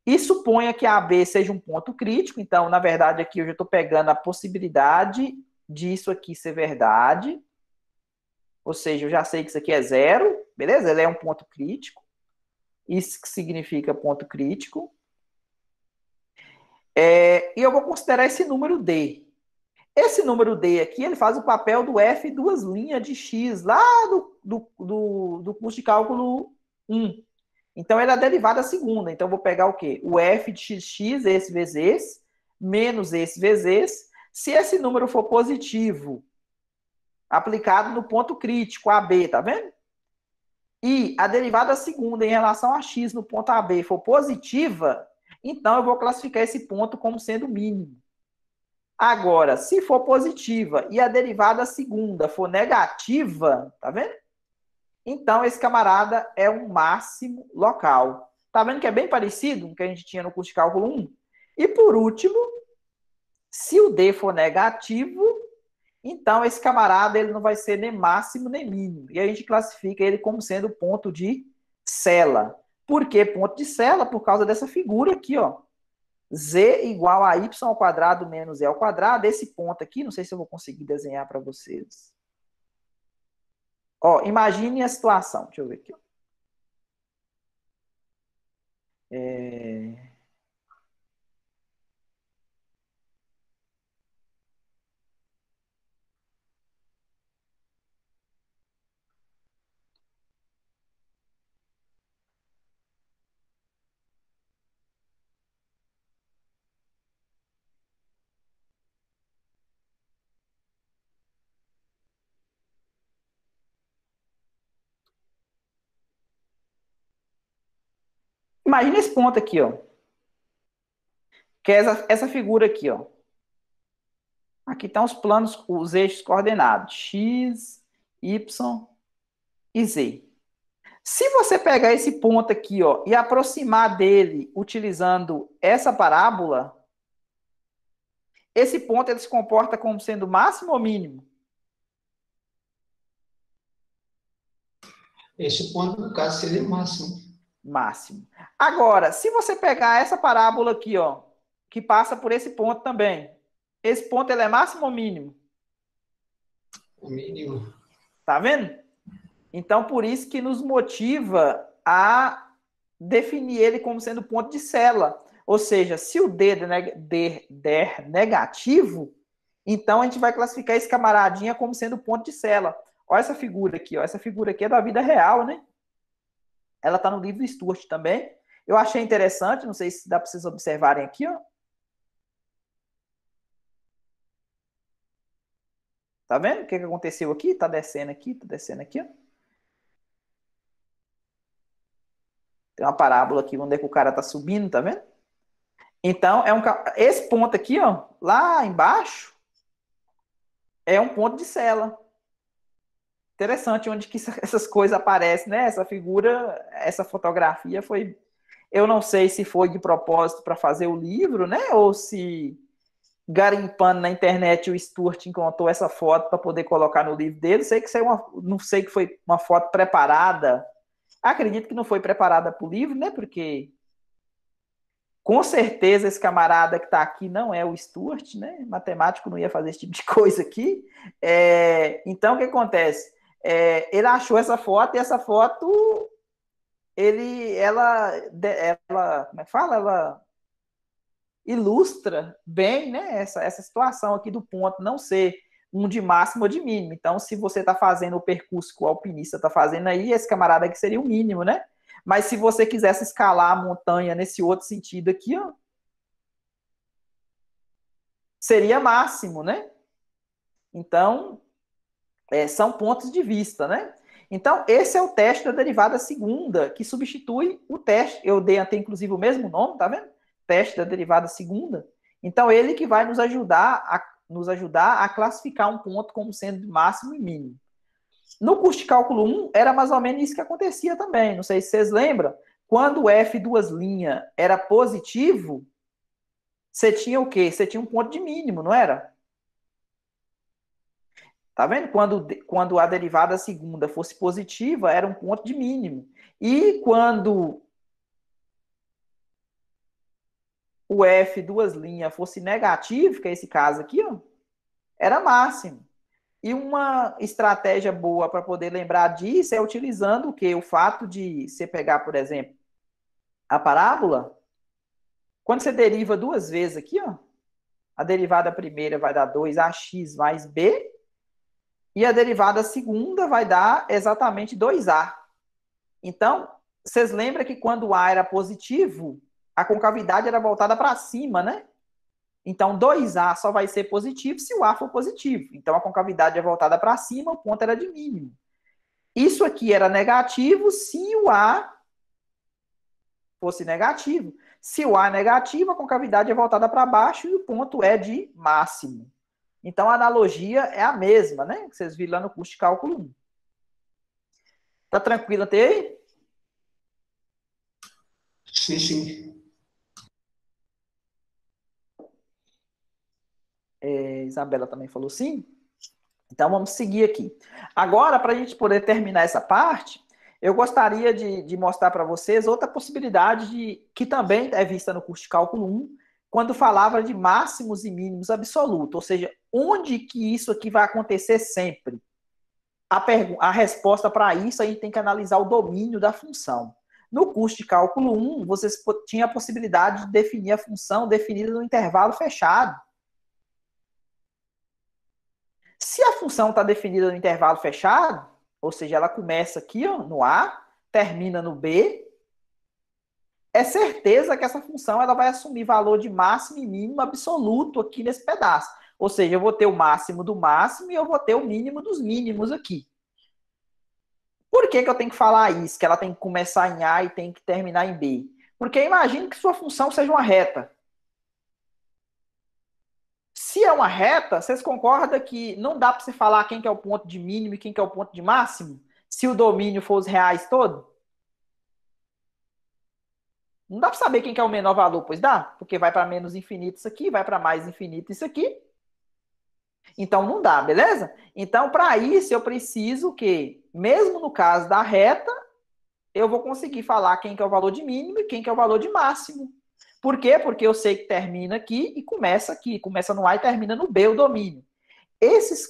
E suponha que a AB seja um ponto crítico, então, na verdade, aqui eu já estou pegando a possibilidade disso aqui ser verdade, ou seja, eu já sei que isso aqui é zero, beleza? Ele é um ponto crítico, isso que significa ponto crítico. E eu vou considerar esse número D. Esse número D aqui, ele faz o papel do F duas linhas de X, lá do curso de cálculo 1. Então, ele é a derivada segunda. Então, eu vou pegar o quê? O F de XX, esse vezes esse, menos esse vezes esse. Se esse número for positivo, aplicado no ponto crítico, AB, tá vendo? E a derivada segunda em relação a X no ponto AB for positiva, então eu vou classificar esse ponto como sendo mínimo. Agora, se for positiva e a derivada segunda for negativa, tá vendo? Então, esse camarada é um máximo local. Tá vendo que é bem parecido com o que a gente tinha no curso de cálculo 1? E por último, se o D for negativo, então esse camarada ele não vai ser nem máximo nem mínimo. E a gente classifica ele como sendo ponto de Cella. Por que ponto de Cela? Por causa dessa figura aqui, ó. Z igual a y ao quadrado menos e ao quadrado. Esse ponto aqui, não sei se eu vou conseguir desenhar para vocês. Ó, imagine a situação. Deixa eu ver aqui. Ó. Imagina esse ponto aqui, ó. Que é essa figura aqui, ó. Aqui estão os planos, os eixos coordenados. X, Y e Z. Se você pegar esse ponto aqui, ó, e aproximar dele utilizando essa parábola, esse ponto ele se comporta como sendo máximo ou mínimo? Esse ponto, no caso, seria o máximo. Máximo. Agora, se você pegar essa parábola aqui, ó, que passa por esse ponto também, esse ponto ele é máximo ou mínimo? O mínimo. Tá vendo? Então, por isso que nos motiva a definir ele como sendo ponto de Cela. Ou seja, se o D der negativo, então a gente vai classificar esse camaradinha como sendo ponto de Cela. Olha essa figura aqui, ó. Essa figura aqui é da vida real, né? Ela está no livro Stuart também. Eu achei interessante, não sei se dá para vocês observarem aqui, ó. Tá vendo o que aconteceu aqui? Tá descendo aqui, ó. Tem uma parábola aqui onde é que o cara tá subindo, tá vendo? Então, esse ponto aqui, ó, lá embaixo, é um ponto de Cela. Interessante onde que essas coisas aparecem, né? Essa figura, essa fotografia foi... Eu não sei se foi de propósito para fazer o livro, né? Ou se garimpando na internet o Stuart encontrou essa foto para poder colocar no livro dele. Sei que não sei que foi uma foto preparada. Acredito que não foi preparada para o livro, né? Porque com certeza esse camarada que está aqui não é o Stuart, né? Matemático não ia fazer esse tipo de coisa aqui. Então, o que acontece? Ele achou essa foto e essa foto, como é que fala? Ela ilustra bem, né, essa situação aqui do ponto não ser um de máximo ou de mínimo. Então, se você está fazendo o percurso que o alpinista está fazendo aí, esse camarada aqui seria o mínimo, né? Mas se você quisesse escalar a montanha nesse outro sentido aqui, ó, seria máximo, né? Então, são pontos de vista, né? Então, esse é o teste da derivada segunda, que substitui o teste. Eu dei até, inclusive, o mesmo nome, tá vendo? Teste da derivada segunda. Então, ele que vai nos ajudar a classificar um ponto como sendo máximo e mínimo. No curso de cálculo 1, era mais ou menos isso que acontecia também. Não sei se vocês lembram. Quando o F duas linhas era positivo, você tinha o quê? Você tinha um ponto de mínimo, não era? Tá vendo? Quando a derivada segunda fosse positiva, era um ponto de mínimo. E quando o F duas linhas fosse negativo, que é esse caso aqui, ó, era máximo. E uma estratégia boa para poder lembrar disso é utilizando o quê? O fato de você pegar, por exemplo, a parábola, quando você deriva duas vezes aqui, ó, a derivada primeira vai dar 2ax mais b, e a derivada segunda vai dar exatamente 2a. Então, vocês lembram que quando o A era positivo, a concavidade era voltada para cima, né? Então, 2A só vai ser positivo se o A for positivo. Então, a concavidade é voltada para cima, o ponto era de mínimo. Isso aqui era negativo se o A fosse negativo. Se o A é negativo, a concavidade é voltada para baixo e o ponto é de máximo. Então, a analogia é a mesma, né? Que vocês viram lá no curso de cálculo 1. Tá tranquilo até aí? Sim, sim. Isabela também falou sim. Então, vamos seguir aqui. Agora, para a gente poder terminar essa parte, eu gostaria de mostrar para vocês outra possibilidade que também é vista no curso de cálculo 1, quando falava de máximos e mínimos absolutos, ou seja, onde que isso aqui vai acontecer sempre? A resposta para isso, a gente tem que analisar o domínio da função. No curso de cálculo 1, vocês tinham a possibilidade de definir a função definida no intervalo fechado. Se a função está definida no intervalo fechado, ou seja, ela começa aqui ó, no A, termina no B, é certeza que essa função ela vai assumir valor de máximo e mínimo absoluto aqui nesse pedaço. Ou seja, eu vou ter o máximo do máximo e eu vou ter o mínimo dos mínimos aqui. Por que eu tenho que falar isso? Que ela tem que começar em A e tem que terminar em B? Porque imagine que sua função seja uma reta. Se é uma reta, vocês concordam que não dá para você falar quem que é o ponto de mínimo e quem que é o ponto de máximo? Se o domínio for os reais todo? Não dá para saber quem que é o menor valor, pois dá? Porque vai para menos infinito isso aqui, vai para mais infinito isso aqui. Então não dá, beleza? Então para isso eu preciso que, mesmo no caso da reta, eu vou conseguir falar quem que é o valor de mínimo e quem que é o valor de máximo. Por quê? Porque eu sei que termina aqui e começa aqui. Começa no A e termina no B, o domínio.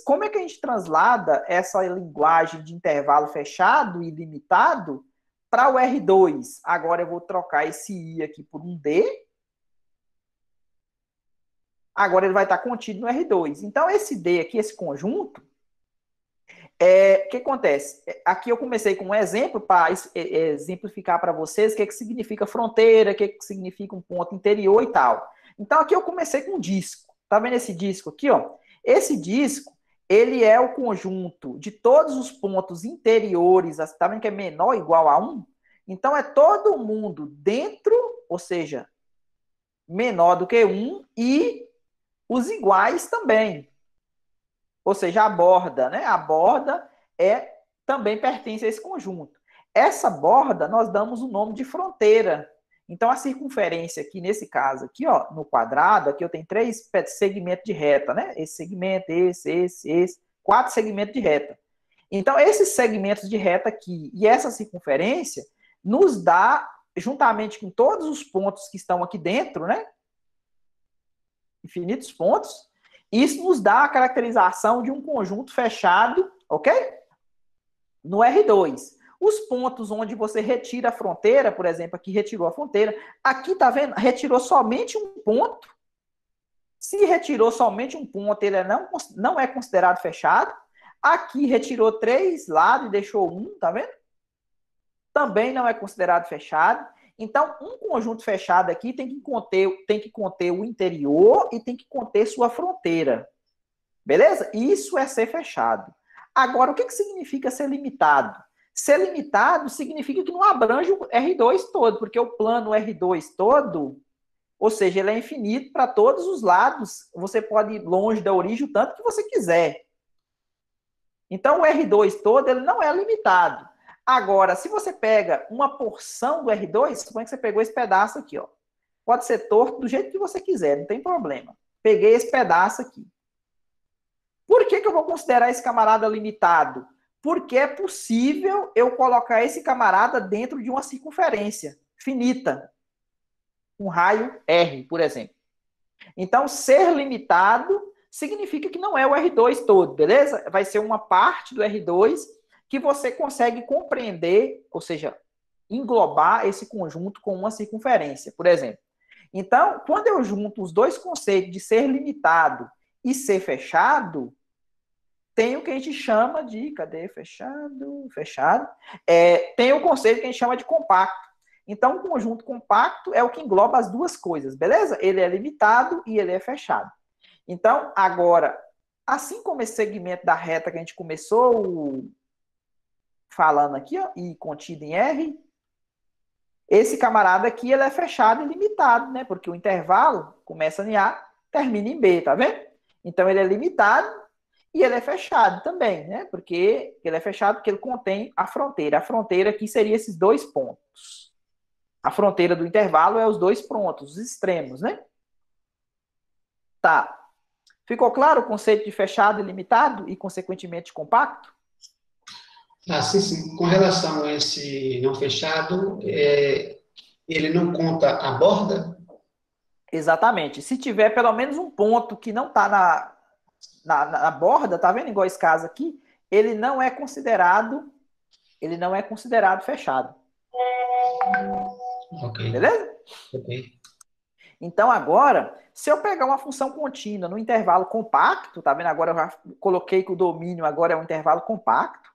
Como é que a gente translada essa linguagem de intervalo fechado e limitado para o R2? Agora eu vou trocar esse I aqui por um D. Agora ele vai estar contido no R2. Então, esse D aqui, esse conjunto, o que acontece? Aqui eu comecei com um exemplo para exemplificar para vocês o que significa fronteira, o que significa um ponto interior e tal. Então, aqui eu comecei com um disco. Tá vendo esse disco aqui? Ó? Esse disco, ele é o conjunto de todos os pontos interiores, tá vendo que é menor ou igual a 1? Então, é todo mundo dentro, ou seja, menor do que 1, e os iguais também. Ou seja, a borda, né? A borda também pertence a esse conjunto. Essa borda, nós damos o nome de fronteira. Então, a circunferência aqui, nesse caso aqui, ó, no quadrado, aqui eu tenho 3 segmentos de reta, né? Esse segmento, esse, 4 segmentos de reta. Então, esses segmentos de reta aqui e essa circunferência nos dá, juntamente com todos os pontos que estão aqui dentro, né? Infinitos pontos, isso nos dá a caracterização de um conjunto fechado, ok? No R2. Os pontos onde você retira a fronteira, por exemplo, aqui retirou a fronteira, aqui tá vendo? Retirou somente um ponto. Se retirou somente um ponto, ele não é considerado fechado. Aqui retirou 3 lados e deixou 1, tá vendo? Também não é considerado fechado. Então, um conjunto fechado aqui tem que conter o interior e tem que conter sua fronteira. Beleza? Isso é ser fechado. Agora, o que significa ser limitado? Ser limitado significa que não abrange o R2 todo, porque o plano R2 todo, ou seja, ele é infinito para todos os lados. Você pode ir longe da origem o tanto que você quiser. Então, o R2 todo, ele não é limitado. Agora, se você pega uma porção do R2, suponha que você pegou esse pedaço aqui, ó. Pode ser torto do jeito que você quiser, não tem problema. Peguei esse pedaço aqui. Por que eu vou considerar esse camarada limitado? Porque é possível eu colocar esse camarada dentro de uma circunferência finita. Um raio R, por exemplo. Então, ser limitado significa que não é o R2 todo, beleza? Vai ser uma parte do R2 que você consegue compreender, ou seja, englobar esse conjunto com uma circunferência, por exemplo. Então, quando eu junto os dois conceitos de ser limitado e ser fechado, tem o que a gente chama de... Cadê? Fechado. Tem o conceito que a gente chama de compacto. Então, o conjunto compacto é o que engloba as duas coisas, beleza? Ele é limitado e ele é fechado. Então, agora, assim como esse segmento da reta que a gente começou falando aqui, ó, e contido em R, esse camarada aqui, ele é fechado e limitado, né? Porque o intervalo começa em A, termina em B, tá vendo? Então, ele é limitado e ele é fechado também, né? Porque ele é fechado porque ele contém a fronteira. A fronteira aqui seria esses dois pontos. A fronteira do intervalo é os dois pontos, os extremos, né? Tá. Ficou claro o conceito de fechado e limitado e, consequentemente, compacto? Ah, sim, sim. Com relação a esse não fechado, ele não conta a borda? Exatamente. Se tiver pelo menos um ponto que não está na borda, tá vendo igual esse caso aqui? Ele não é considerado, ele não é considerado fechado. Ok, Beleza? ok. Então agora, se eu pegar uma função contínua no intervalo compacto, tá vendo? Agora eu já coloquei que o domínio agora é um intervalo compacto.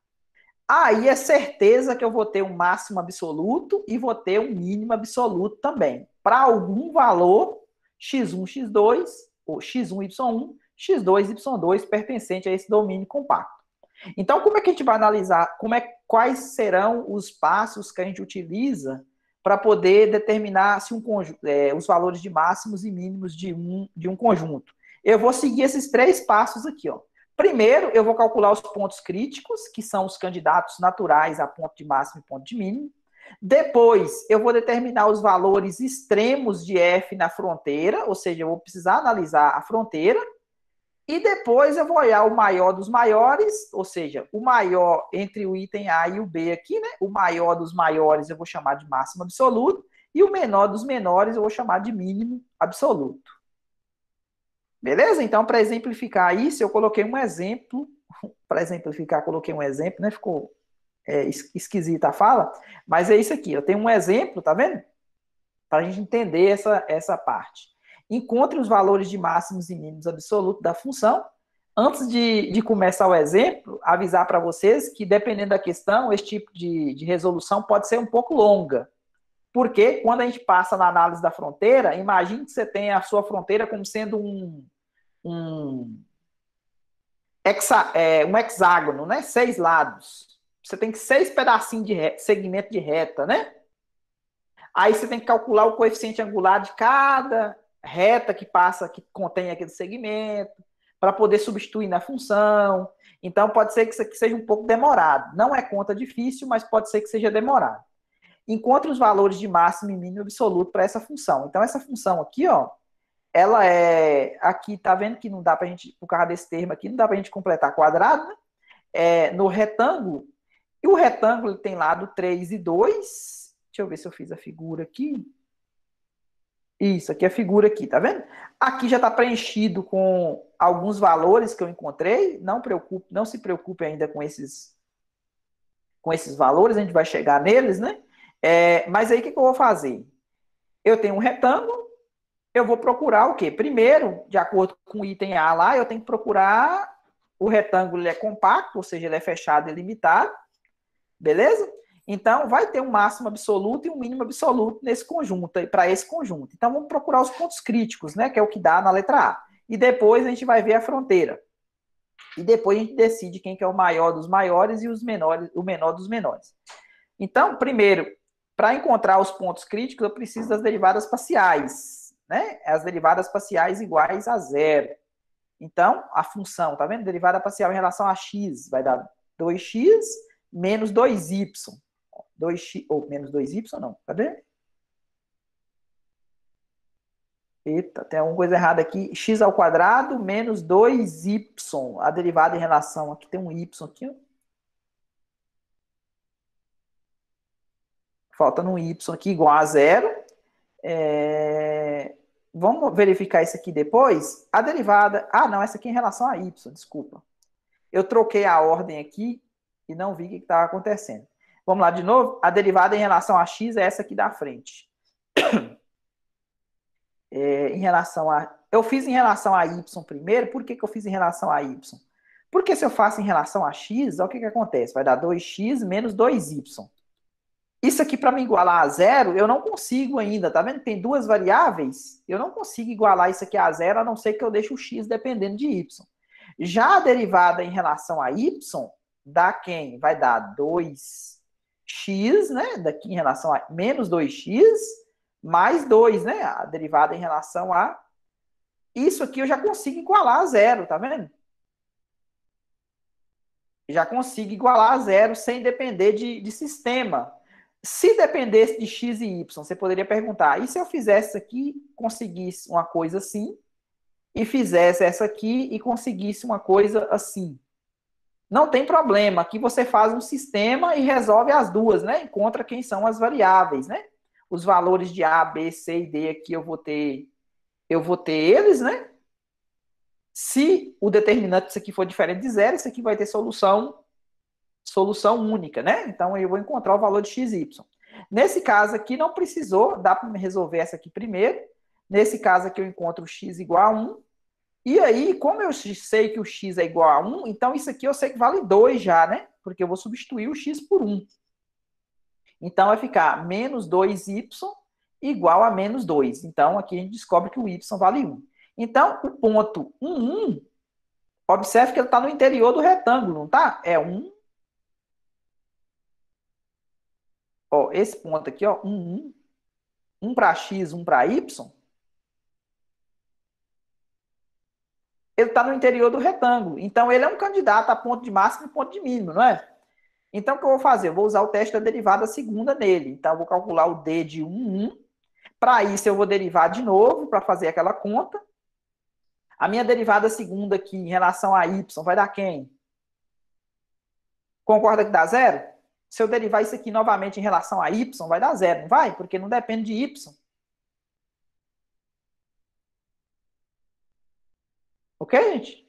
Aí é certeza que eu vou ter um máximo absoluto e vou ter um mínimo absoluto também. Para algum valor x1, x2, ou x1, y1, x2, y2 pertencente a esse domínio compacto. Então, como é que a gente vai analisar quais serão os passos que a gente utiliza para poder determinar se os valores de máximos e mínimos de um conjunto? Eu vou seguir esses 3 passos aqui, ó. Primeiro, eu vou calcular os pontos críticos, que são os candidatos naturais a ponto de máximo e ponto de mínimo. Depois, eu vou determinar os valores extremos de f na fronteira, ou seja, eu vou precisar analisar a fronteira. E depois eu vou olhar o maior dos maiores, ou seja, o maior entre o item A e o B aqui, né? O maior dos maiores eu vou chamar de máximo absoluto, e o menor dos menores eu vou chamar de mínimo absoluto. Beleza? Então, para exemplificar isso, eu coloquei um exemplo. Para exemplificar, coloquei um exemplo, né? Ficou esquisita a fala, mas é isso aqui. Eu tenho um exemplo, tá vendo? Para a gente entender essa parte. Encontre os valores de máximos e mínimos absolutos da função. Antes de começar o exemplo, avisar para vocês que, dependendo da questão, esse tipo de resolução pode ser um pouco longa. Porque quando a gente passa na análise da fronteira, imagine que você tem a sua fronteira como sendo um, um hexágono, né? 6 lados. Você tem 6 pedacinhos de segmento de reta, né? Aí você tem que calcular o coeficiente angular de cada reta que passa, que contém aquele segmento, para poder substituir na função. Então, pode ser que isso aqui seja um pouco demorado. Não é conta difícil, mas pode ser que seja demorado. Encontre os valores de máximo e mínimo absoluto para essa função. Então, essa função aqui, ó, ela é... Aqui, tá vendo que não dá para a gente, por causa desse termo aqui, não dá para a gente completar quadrado, né? No retângulo. E o retângulo tem lado 3 e 2. Deixa eu ver se eu fiz a figura aqui. Isso, aqui é a figura aqui, tá vendo? Aqui já está preenchido com alguns valores que eu encontrei. Não se preocupe ainda com esses valores, a gente vai chegar neles, né? Mas aí o que eu vou fazer? Eu tenho um retângulo, eu vou procurar o quê? Primeiro, de acordo com o item A lá, eu tenho que procurar o retângulo, ele é compacto, ou seja, ele é fechado e limitado, beleza? Então, vai ter um máximo absoluto e um mínimo absoluto nesse conjunto, para esse conjunto. Então, vamos procurar os pontos críticos, né? Que é o que dá na letra A. E depois a gente vai ver a fronteira. E depois a gente decide quem que é o maior dos maiores e o menor dos menores. Então, primeiro, para encontrar os pontos críticos, eu preciso das derivadas parciais, né? As derivadas parciais iguais a zero. Então, a função, tá vendo? Derivada parcial em relação a x vai dar 2x menos 2y. 2x, ou menos 2y, não. Cadê? Eita, tem alguma coisa errada aqui. X ao quadrado menos 2y. A derivada em relação... Aqui tem um y aqui, ó. Falta um y aqui igual a zero. Vamos verificar isso aqui depois. A derivada... Ah, não, essa aqui é em relação a y, desculpa. Eu troquei a ordem aqui e não vi o que estava acontecendo. Vamos lá de novo? A derivada em relação a x é essa aqui da frente. Em relação a... Eu fiz em relação a y primeiro. Por que eu fiz em relação a y? Porque se eu faço em relação a x, olha o que acontece. Vai dar 2x menos 2y. Isso aqui, para me igualar a zero, eu não consigo ainda. Tá vendo? Tem duas variáveis. Eu não consigo igualar isso aqui a zero, a não ser que eu deixe o x dependendo de y. Já a derivada em relação a y, dá quem? Vai dar 2x, né? Daqui em relação a menos 2x, mais 2, né? A derivada em relação a... Isso aqui eu já consigo igualar a zero, tá vendo? Já consigo igualar a zero sem depender de sistema. Se dependesse de x e y, você poderia perguntar, e se eu fizesse isso aqui, conseguisse uma coisa assim, e fizesse essa aqui e conseguisse uma coisa assim? Não tem problema. Aqui você faz um sistema e resolve as duas, né? Encontra quem são as variáveis, né? Os valores de A, B, C e D aqui eu vou ter eles, né? Se o determinante disso aqui for diferente de zero, isso aqui vai ter solução única, né? Então eu vou encontrar o valor de x, y. Nesse caso aqui não precisou, dá para resolver essa aqui primeiro. Nesse caso aqui eu encontro o x igual a 1. E aí, como eu sei que o x é igual a 1, então isso aqui eu sei que vale 2 já, né? Porque eu vou substituir o x por 1. Então vai ficar menos 2y igual a menos 2. Então aqui a gente descobre que o y vale 1. Então o ponto 1, 1, observe que ele está no interior do retângulo, não tá? É 1. Ó, esse ponto aqui, ó, 1, 1. 1 para x, 1 para y. Ele está no interior do retângulo. Então, ele é um candidato a ponto de máximo e ponto de mínimo, não é? Então, o que eu vou fazer? Eu vou usar o teste da derivada segunda nele. Então, eu vou calcular o d de 1, 1. Para isso, eu vou derivar de novo, para fazer aquela conta. A minha derivada segunda aqui, em relação a y, vai dar quem? Concorda que dá zero? Se eu derivar isso aqui novamente em relação a y, vai dar zero, não vai? Porque não depende de y. Ok, gente?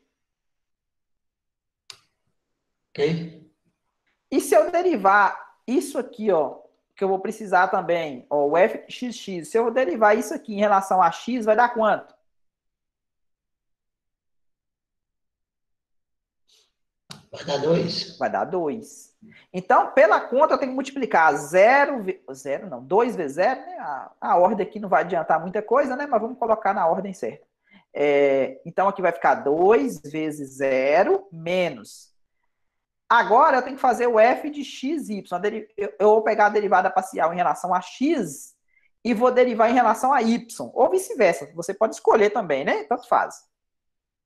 Ok? E se eu derivar isso aqui, ó, que eu vou precisar também, ó, o fxx, se eu derivar isso aqui em relação a x, vai dar quanto? Vai dar 2. Vai dar 2. Então, pela conta, eu tenho que multiplicar 0 não, 2 vezes 0, né? A ordem aqui não vai adiantar muita coisa, né? Mas vamos colocar na ordem certa. Então, aqui vai ficar 2 vezes 0 menos. Agora, eu tenho que fazer o f de x, y. Eu vou pegar a derivada parcial em relação a x e vou derivar em relação a y. Ou vice-versa. Você pode escolher também, né? Tanto faz.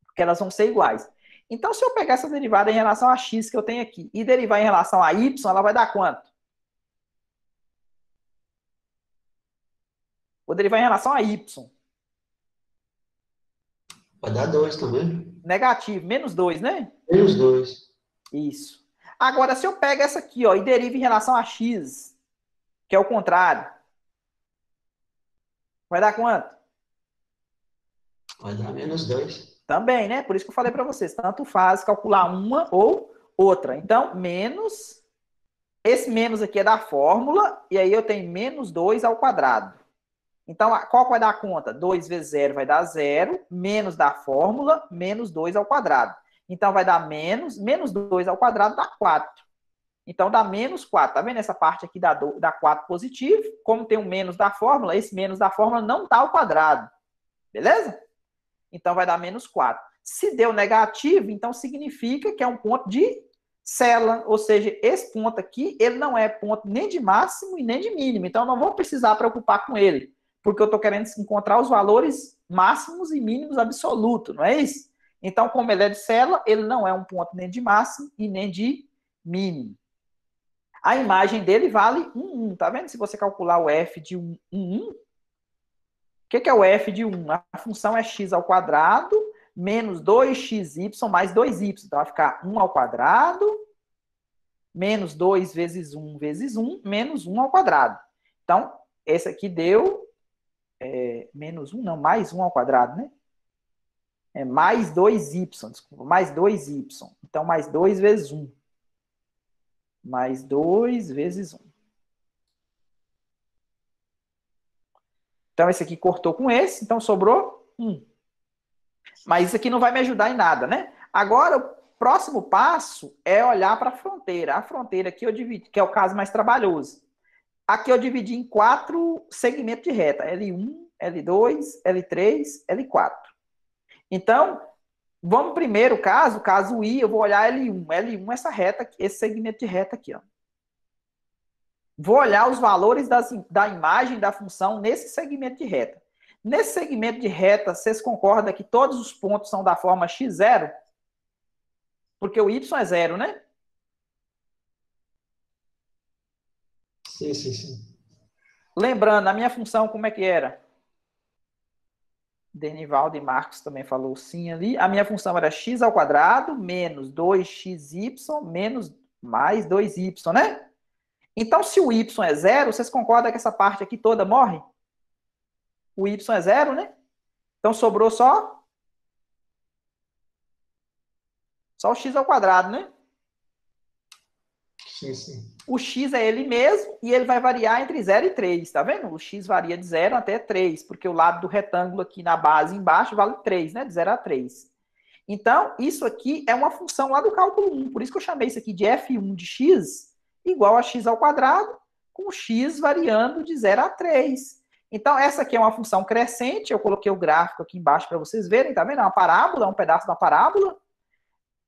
Porque elas vão ser iguais. Então, se eu pegar essa derivada em relação a x que eu tenho aqui e derivar em relação a y, ela vai dar quanto? Vou derivar em relação a y. Vai dar 2 também. Negativo, menos 2, né? Menos 2. Isso. Agora, se eu pego essa aqui, ó, e derivo em relação a x, que é o contrário, vai dar quanto? Vai dar menos 2. Também, né? Por isso que eu falei para vocês, tanto faz calcular uma ou outra. Então, menos, esse menos aqui é da fórmula, e aí eu tenho menos 2 ao quadrado. Então, qual que vai dar a conta? 2 vezes 0 vai dar 0, menos da fórmula, menos 2 ao quadrado. Então, vai dar menos 2 ao quadrado dá 4. Então, dá menos 4. Tá vendo essa parte aqui dá 4 positivo? Como tem um menos da fórmula, esse menos da fórmula não está ao quadrado. Beleza? Então, vai dar menos 4. Se deu negativo, então significa que é um ponto de célula, ou seja, esse ponto aqui, ele não é ponto nem de máximo e nem de mínimo. Então, não vou precisar preocupar com ele, porque eu estou querendo encontrar os valores máximos e mínimos absolutos, não é isso? Então, como ele é de célula, ele não é um ponto nem de máximo e nem de mínimo. A imagem dele vale 1, 1. Tá vendo? Se você calcular o f de 1, 1, o que é o f de 1? A função é x ao quadrado menos 2xy mais 2y. Então, vai ficar 1 ao quadrado menos 2 vezes 1 vezes 1 menos 1 ao quadrado. Então, esse aqui deu menos 1, não, mais 1 ao quadrado, né? É mais 2y, desculpa, mais 2y. Então, mais 2 vezes 1. Mais 2 vezes 1. Então, esse aqui cortou com esse, então sobrou 1. Mas isso aqui não vai me ajudar em nada, né? Agora, o próximo passo é olhar para a fronteira. A fronteira aqui eu dividi, que é o caso mais trabalhoso. Aqui eu dividi em 4 segmentos de reta. L1, L2, L3, L4. Então, vamos primeiro, caso I, eu vou olhar L1. L1 essa reta, esse segmento de reta aqui, ó. Vou olhar os valores da imagem da função nesse segmento de reta. Nesse segmento de reta, vocês concordam que todos os pontos são da forma x0? Porque o y é 0, né? Sim, sim, sim. Lembrando, a minha função como é que era? Denivaldo e Marcos também falou sim ali. A minha função era x ao quadrado menos 2xy menos mais 2y, né? Então, se o y é zero, vocês concordam que essa parte aqui toda morre? O y é zero, né? Então, sobrou só o x ao quadrado, né? Sim, sim. O x é ele mesmo e ele vai variar entre 0 e 3, tá vendo? O x varia de 0 até 3, porque o lado do retângulo aqui na base embaixo vale 3, né? De 0 a 3. Então, isso aqui é uma função lá do cálculo 1, por isso que eu chamei isso aqui de f1 de x igual a x ao quadrado, com x variando de 0 a 3. Então, essa aqui é uma função crescente, eu coloquei o gráfico aqui embaixo para vocês verem, tá vendo? É uma parábola, um pedaço da parábola.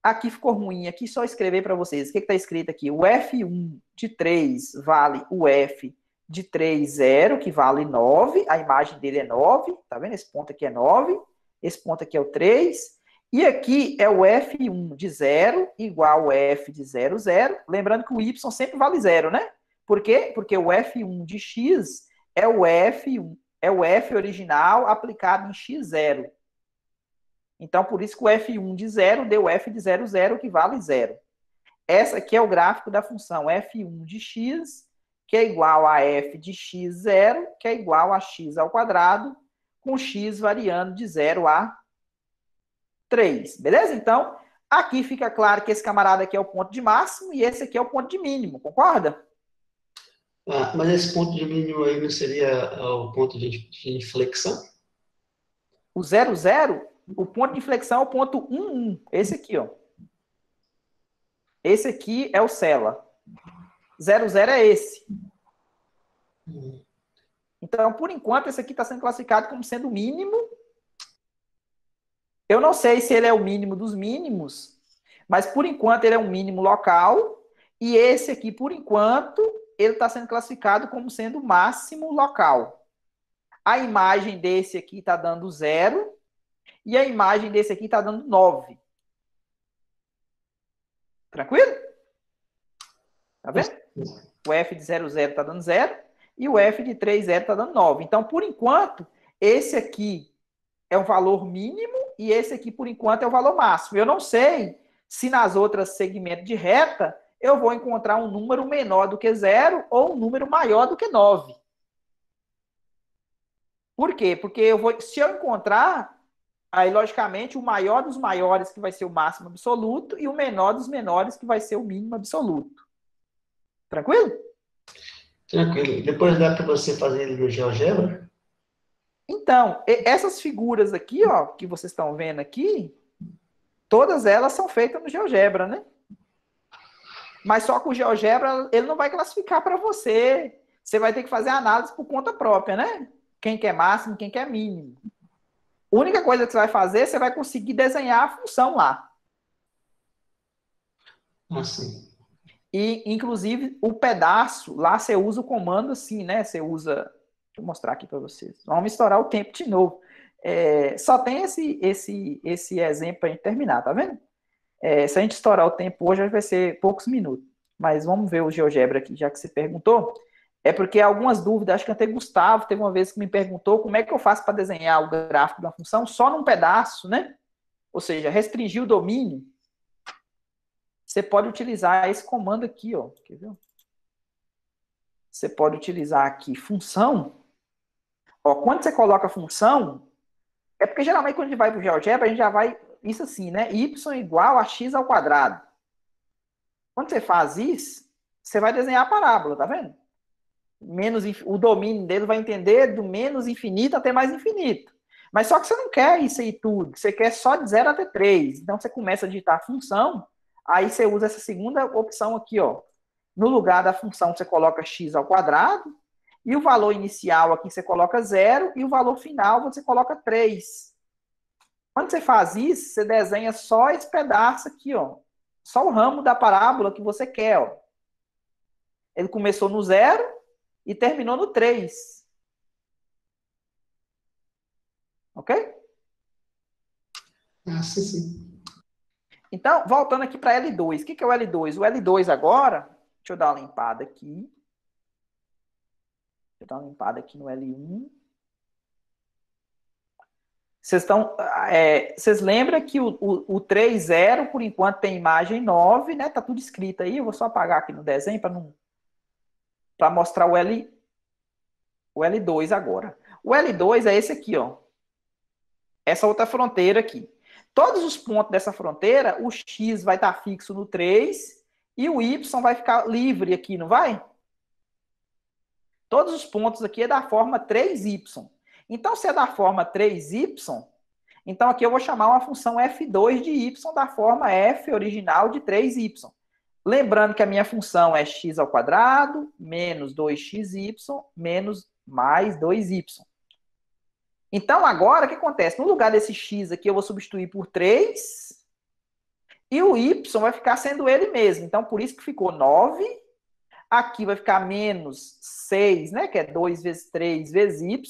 Aqui ficou ruim, aqui só escrever para vocês. O que está escrito aqui? O f1 de 3 vale o f de 3, 0, que vale 9. A imagem dele é 9, tá vendo? Esse ponto aqui é 9, esse ponto aqui é o 3. E aqui é o f1 de 0 igual ao f de 0, 0. Lembrando que o y sempre vale 0, né? Por quê? Porque o f1 de x é o f original aplicado em x0. Então, por isso que o f1 de 0 deu f de 0, 0, que vale 0. Essa aqui é o gráfico da função f1 de x, que é igual a f de x0, que é igual a x ao quadrado, com x variando de 0 a 3. Beleza? Então, aqui fica claro que esse camarada aqui é o ponto de máximo e esse aqui é o ponto de mínimo. Concorda? Mas esse ponto de mínimo aí não seria o ponto de inflexão? O 0, 0, o ponto de inflexão é o ponto 1, 1. Esse aqui, ó. Esse aqui é o Sela. 0, 0 é esse. Então, por enquanto, esse aqui está sendo classificado como sendo o mínimo. Eu não sei se ele é o mínimo dos mínimos, mas por enquanto ele é um mínimo local. E esse aqui, por enquanto, ele está sendo classificado como sendo o máximo local. A imagem desse aqui está dando 0 e a imagem desse aqui está dando 9. Tranquilo? Tá vendo? O f de 0, 0 está dando 0 e o f de 3, 0 está dando 9. Então, por enquanto, esse aqui é o valor mínimo e esse aqui, por enquanto, é o valor máximo. Eu não sei se nas outras segmentos de reta eu vou encontrar um número menor do que 0 ou um número maior do que 9. Por quê? Porque se eu encontrar, aí, logicamente, o maior dos maiores que vai ser o máximo absoluto e o menor dos menores que vai ser o mínimo absoluto. Tranquilo? Tranquilo. Depois dá para você fazer ele no GeoGebra? Então, essas figuras aqui, ó, que vocês estão vendo aqui, todas elas são feitas no GeoGebra, né? Mas só que o GeoGebra, ele não vai classificar para você. Você vai ter que fazer a análise por conta própria, né? Quem quer máximo, quem quer mínimo. A única coisa que você vai fazer, você vai conseguir desenhar a função lá. Sim. E, inclusive, o pedaço, lá você usa o comando assim, né? Você usa... Deixa eu mostrar aqui para vocês. Vamos estourar o tempo de novo. Só tem esse exemplo para a gente terminar, tá vendo? Se a gente estourar o tempo hoje, vai ser poucos minutos. Mas vamos ver o GeoGebra aqui, já que você perguntou. É porque algumas dúvidas, acho que até Gustavo teve uma vez que me perguntou como é que eu faço para desenhar o gráfico de uma função só num pedaço, né? Ou seja, restringir o domínio. Você pode utilizar esse comando aqui, ó. Quer ver? Você pode utilizar aqui função. Ó, quando você coloca função, é porque geralmente quando a gente vai para o GeoGebra, a gente já vai isso assim, né? Y igual a x ao quadrado. Quando você faz isso, você vai desenhar a parábola, tá vendo? O domínio dele vai entender do menos infinito até mais infinito. Mas só que você não quer isso aí tudo. Você quer só de 0 até 3. Então você começa a digitar a função, aí você usa essa segunda opção aqui, ó. No lugar da função você coloca x ao quadrado, e o valor inicial aqui você coloca 0, e o valor final você coloca 3. Quando você faz isso, você desenha só esse pedaço aqui, ó. Só o ramo da parábola que você quer, ó. Ele começou no 0 e terminou no 3. Ok? Sim, sim. Então, voltando aqui para L2. O que é o L2? O L2 agora, deixa eu dar uma limpada aqui. Deixa eu dar uma limpada aqui no L1. Vocês lembram que o 3, 0, por enquanto, tem imagem 9, né? Tá tudo escrito aí. Eu vou só apagar aqui no desenho para mostrar o L2 agora. O L2 é esse aqui, ó. Essa outra fronteira aqui. Todos os pontos dessa fronteira, o X vai estar fixo no 3 e o Y vai ficar livre aqui, não vai? Todos os pontos aqui é da forma 3y. Então, se é da forma 3y, então aqui eu vou chamar uma função f2 de y da forma f original de 3y. Lembrando que a minha função é x ao quadrado menos 2xy menos mais 2y. Então, agora, o que acontece? No lugar desse x aqui, eu vou substituir por 3 e o y vai ficar sendo ele mesmo. Então, por isso que ficou 9. Aqui vai ficar menos 6, né? Que é 2 vezes 3 vezes y.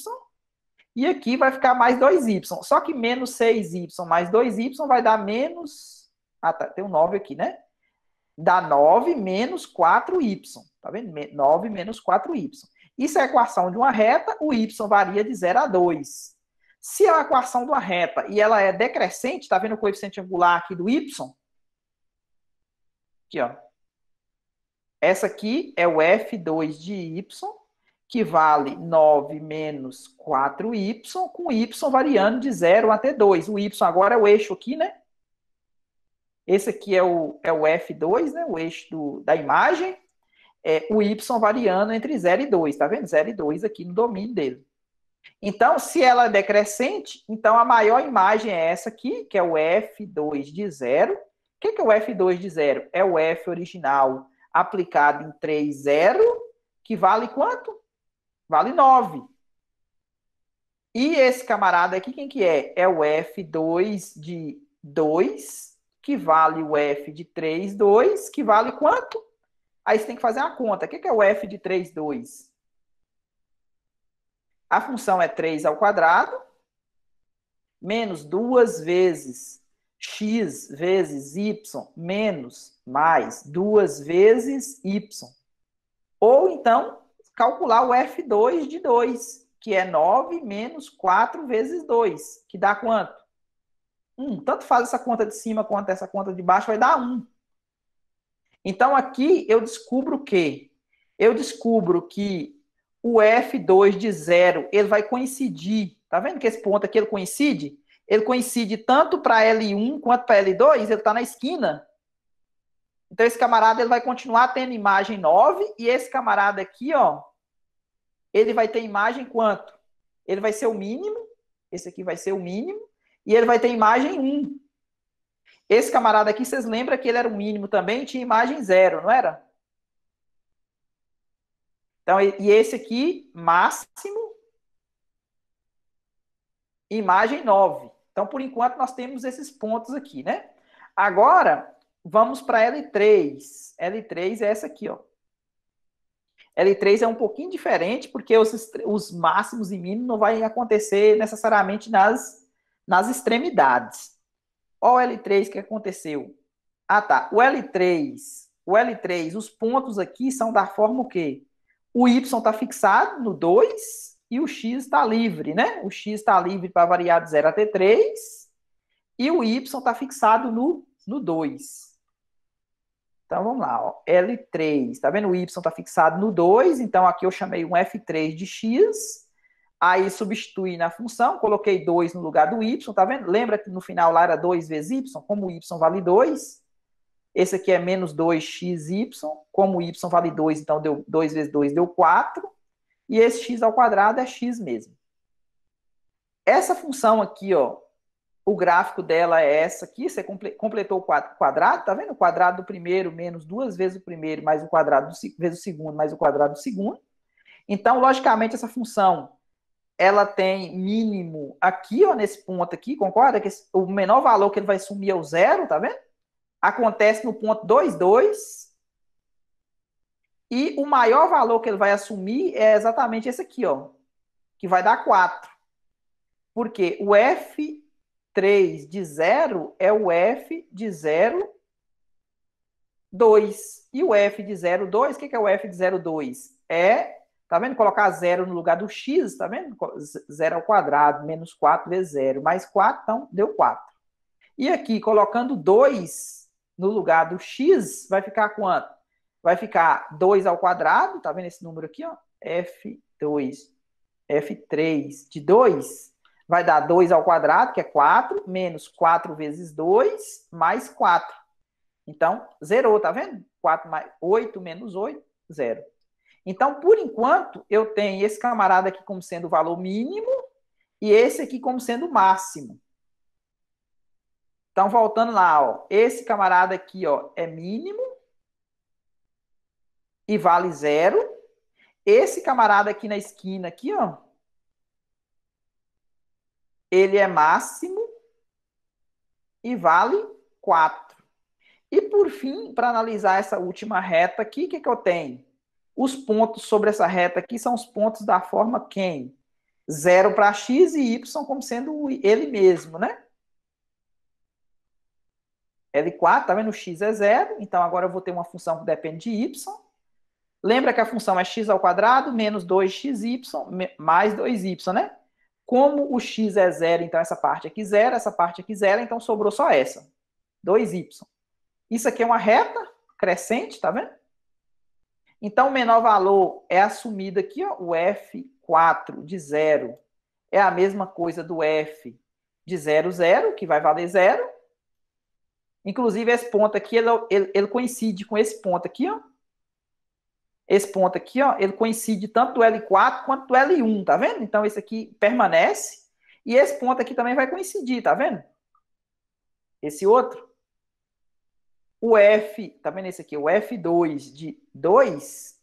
E aqui vai ficar mais 2y. Só que menos 6y mais 2y vai dar menos... Ah, tá. Tem um 9 aqui, né? Dá 9 menos 4y. Tá vendo? 9 menos 4y. Isso é a equação de uma reta. O y varia de 0 a 2. Se é uma equação de uma reta e ela é decrescente, tá vendo o coeficiente angular aqui do y? Aqui, ó. Essa aqui é o f2 de y, que vale 9 menos 4y, com y variando de 0 até 2. O y agora é o eixo aqui, né? Esse aqui é o f2, né? O eixo da imagem. O y variando entre 0 e 2. Tá vendo? 0 e 2 aqui no domínio dele. Então, se ela é decrescente, então a maior imagem é essa aqui, que é o f2 de 0. O que é o f2 de 0? É o f original aplicado em 3, 0, que vale quanto? Vale 9. E esse camarada aqui, quem que é? É o f2 de 2, que vale o f de 3, 2, que vale quanto? Aí você tem que fazer uma conta. O que é o f de 3, 2? A função é 3 ao quadrado, menos 2 vezes x vezes y, menos mais 2 vezes y. Ou, então, calcular o f2 de 2, que é 9 menos 4 vezes 2, que dá quanto? 1. Tanto faz essa conta de cima quanto essa conta de baixo, vai dar 1. Então, aqui eu descubro o quê? Eu descubro que o f2 de 0, ele vai coincidir. Tá vendo que esse ponto aqui ele coincide? Ele coincide tanto para L1 quanto para L2, ele está na esquina. Então, esse camarada ele vai continuar tendo imagem 9, e esse camarada aqui, ó, ele vai ter imagem quanto? Ele vai ser o mínimo, esse aqui vai ser o mínimo, e ele vai ter imagem 1. Esse camarada aqui, vocês lembram que ele era o mínimo também, tinha imagem 0, não era? Então, e esse aqui, máximo, imagem 9. Então, por enquanto, nós temos esses pontos aqui, né? Agora, vamos para L3. L3 é essa aqui, ó. L3 é um pouquinho diferente, porque os máximos e mínimos não vai acontecer necessariamente nas extremidades. Olha o L3 que aconteceu. Ah, tá. O L3, os pontos aqui são da forma o quê? O Y está fixado no 2 e o X está livre, né? O X está livre para variar de 0 até 3 e o Y está fixado no 2. Então, vamos lá, ó. L3, tá vendo? O Y está fixado no 2, então aqui eu chamei um F3 de X, aí substituí na função, coloquei 2 no lugar do Y, tá vendo? Lembra que no final lá era 2 vezes Y? Como o Y vale 2, esse aqui é menos 2xy, como o y vale 2, então deu 2 vezes 2 deu 4, e esse x ao quadrado é x mesmo. Essa função aqui, ó, o gráfico dela é essa aqui, você completou o quadrado, tá vendo? O quadrado do primeiro menos 2 vezes o primeiro, mais o quadrado vezes o segundo, mais o quadrado do segundo. Então, logicamente, essa função, ela tem mínimo aqui, ó, nesse ponto aqui, concorda? Que o menor valor que ele vai sumir é o 0, tá vendo? Acontece no ponto 2, 2. E o maior valor que ele vai assumir é exatamente esse aqui, ó, que vai dar 4. Porque o F3 de 0 é o F de 0, 2. E o F de 0, 2, o que é o F de 0, 2? É Tá vendo? Colocar zero no lugar do x, tá vendo? Zero ao quadrado, menos 4 vezes zero, mais 4, então deu 4. E aqui, colocando 2 no lugar do x, vai ficar quanto? Vai ficar 2 ao quadrado, tá vendo esse número aqui, ó? F2, F3 de 2, vai dar 2 ao quadrado, que é 4, menos 4 vezes 2, mais 4. Então, zerou, tá vendo? 4 mais 8 menos 8, 0. Então, por enquanto, eu tenho esse camarada aqui como sendo o valor mínimo e esse aqui como sendo o máximo. Então, voltando lá, ó, esse camarada aqui, ó, é mínimo e vale 0. Esse camarada aqui na esquina, aqui, ó, ele é máximo e vale 4. E, por fim, para analisar essa última reta aqui, o que eu tenho? Os pontos sobre essa reta aqui são os pontos da forma quem? 0 para x e y como sendo ele mesmo, né? L4, tá vendo? O x é 0, então agora eu vou ter uma função que depende de y. Lembra que a função é x ao quadrado menos 2xy mais 2y, né? Como o x é 0, então essa parte aqui 0, essa parte aqui 0, então sobrou só essa, 2y. Isso aqui é uma reta crescente, tá vendo? Então, o menor valor é assumido aqui, ó, o F4 de 0 é a mesma coisa do F de 0, 0, que vai valer 0. Inclusive, esse ponto aqui, ele coincide com esse ponto aqui, ó. Esse ponto aqui, ó, ele coincide tanto do L4 quanto do L1, tá vendo? Então, esse aqui permanece. E esse ponto aqui também vai coincidir, tá vendo? Esse outro. O F, tá vendo esse aqui? O F2 de 2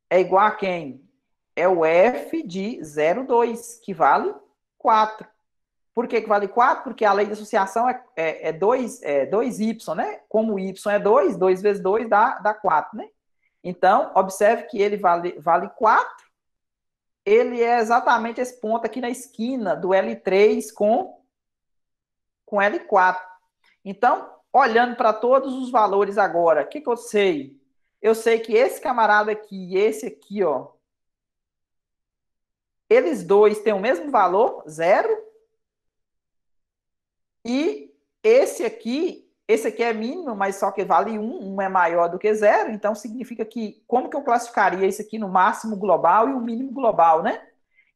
é igual a quem? É o F de 0,2, que vale 4. Por que vale 4? Porque a lei de associação é 2y, né? Como y é 2, 2 vezes 2 dá 4, né? Então, observe que ele vale 4. Ele é exatamente esse ponto aqui na esquina do L3 com L4. Então, olhando para todos os valores agora, o que eu sei? Eu sei que esse camarada aqui e esse aqui, ó, eles dois têm o mesmo valor, 0. E esse aqui é mínimo, mas só que vale 1, 1 é maior do que 0, então significa que, como que eu classificaria isso aqui no máximo global e o mínimo global, né?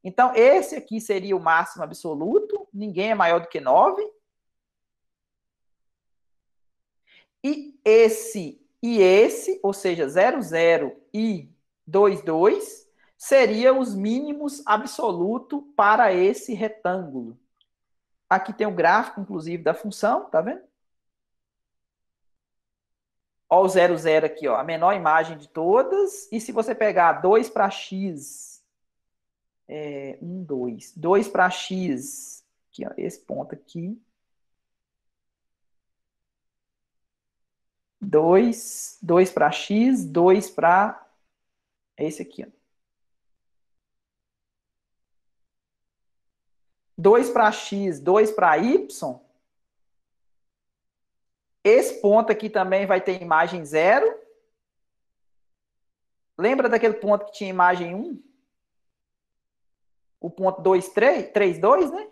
Então, esse aqui seria o máximo absoluto, ninguém é maior do que 9. E esse, ou seja, 0, 0 e 2, 2, seriam os mínimos absolutos para esse retângulo. Aqui tem o gráfico, inclusive, da função, tá vendo? Ó, o 0, 0 aqui, ó, a menor imagem de todas. E se você pegar 2 para x, 1, 2, 2 para x, aqui, ó, esse ponto aqui, 2 para x, 2 para esse aqui, ó. 2 para x, 2 para y. Esse ponto aqui também vai ter imagem 0. Lembra daquele ponto que tinha imagem 1? O ponto 2, 3, 3, 2, né?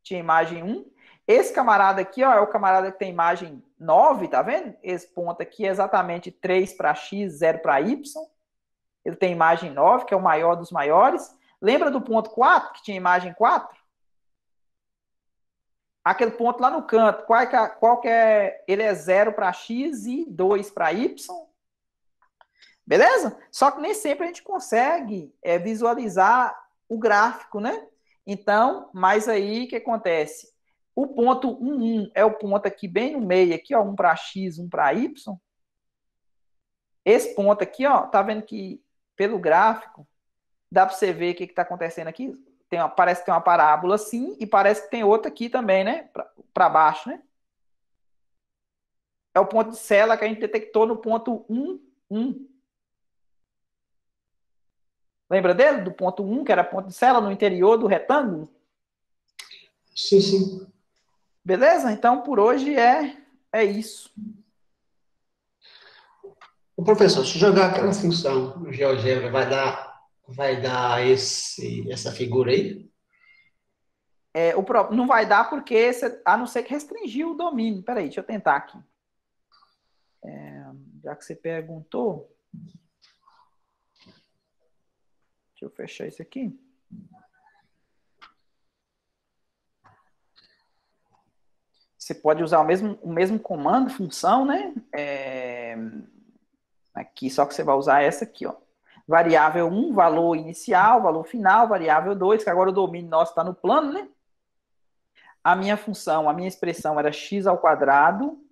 Tinha imagem 1. Esse camarada aqui, ó, é o camarada que tem imagem 9, tá vendo? Esse ponto aqui é exatamente 3 para x, 0 para y. Ele tem imagem 9, que é o maior dos maiores. Lembra do ponto 4, que tinha imagem 4? Aquele ponto lá no canto, qual que é? Ele é 0 para x e 2 para y. Beleza? Só que nem sempre a gente consegue visualizar o gráfico, né? Então, mas aí o que acontece? O ponto 1, 1 é o ponto aqui bem no meio, aqui, ó, 1 para x, 1 para y. Esse ponto aqui, ó, tá vendo que pelo gráfico dá para você ver o que está acontecendo aqui? Parece que tem uma parábola assim, e parece que tem outra aqui também, né? Para baixo, né? É o ponto de cela que a gente detectou no ponto 1, 1. Lembra dele? Do ponto 1, que era ponto de cela no interior do retângulo? Sim, sim. Beleza? Então, por hoje é isso. O professor, se jogar aquela função no GeoGebra, vai dar vai dar essa figura aí? Não vai dar porque, a não ser que restringir o domínio. Peraí, deixa eu tentar aqui. Já que você perguntou, deixa eu fechar isso aqui. Você pode usar o mesmo comando, função, né? Aqui, só que você vai usar essa aqui, ó. Variável 1, valor inicial, valor final, variável 2, que agora o domínio nosso está no plano, né? A minha função, a minha expressão era x ao quadrado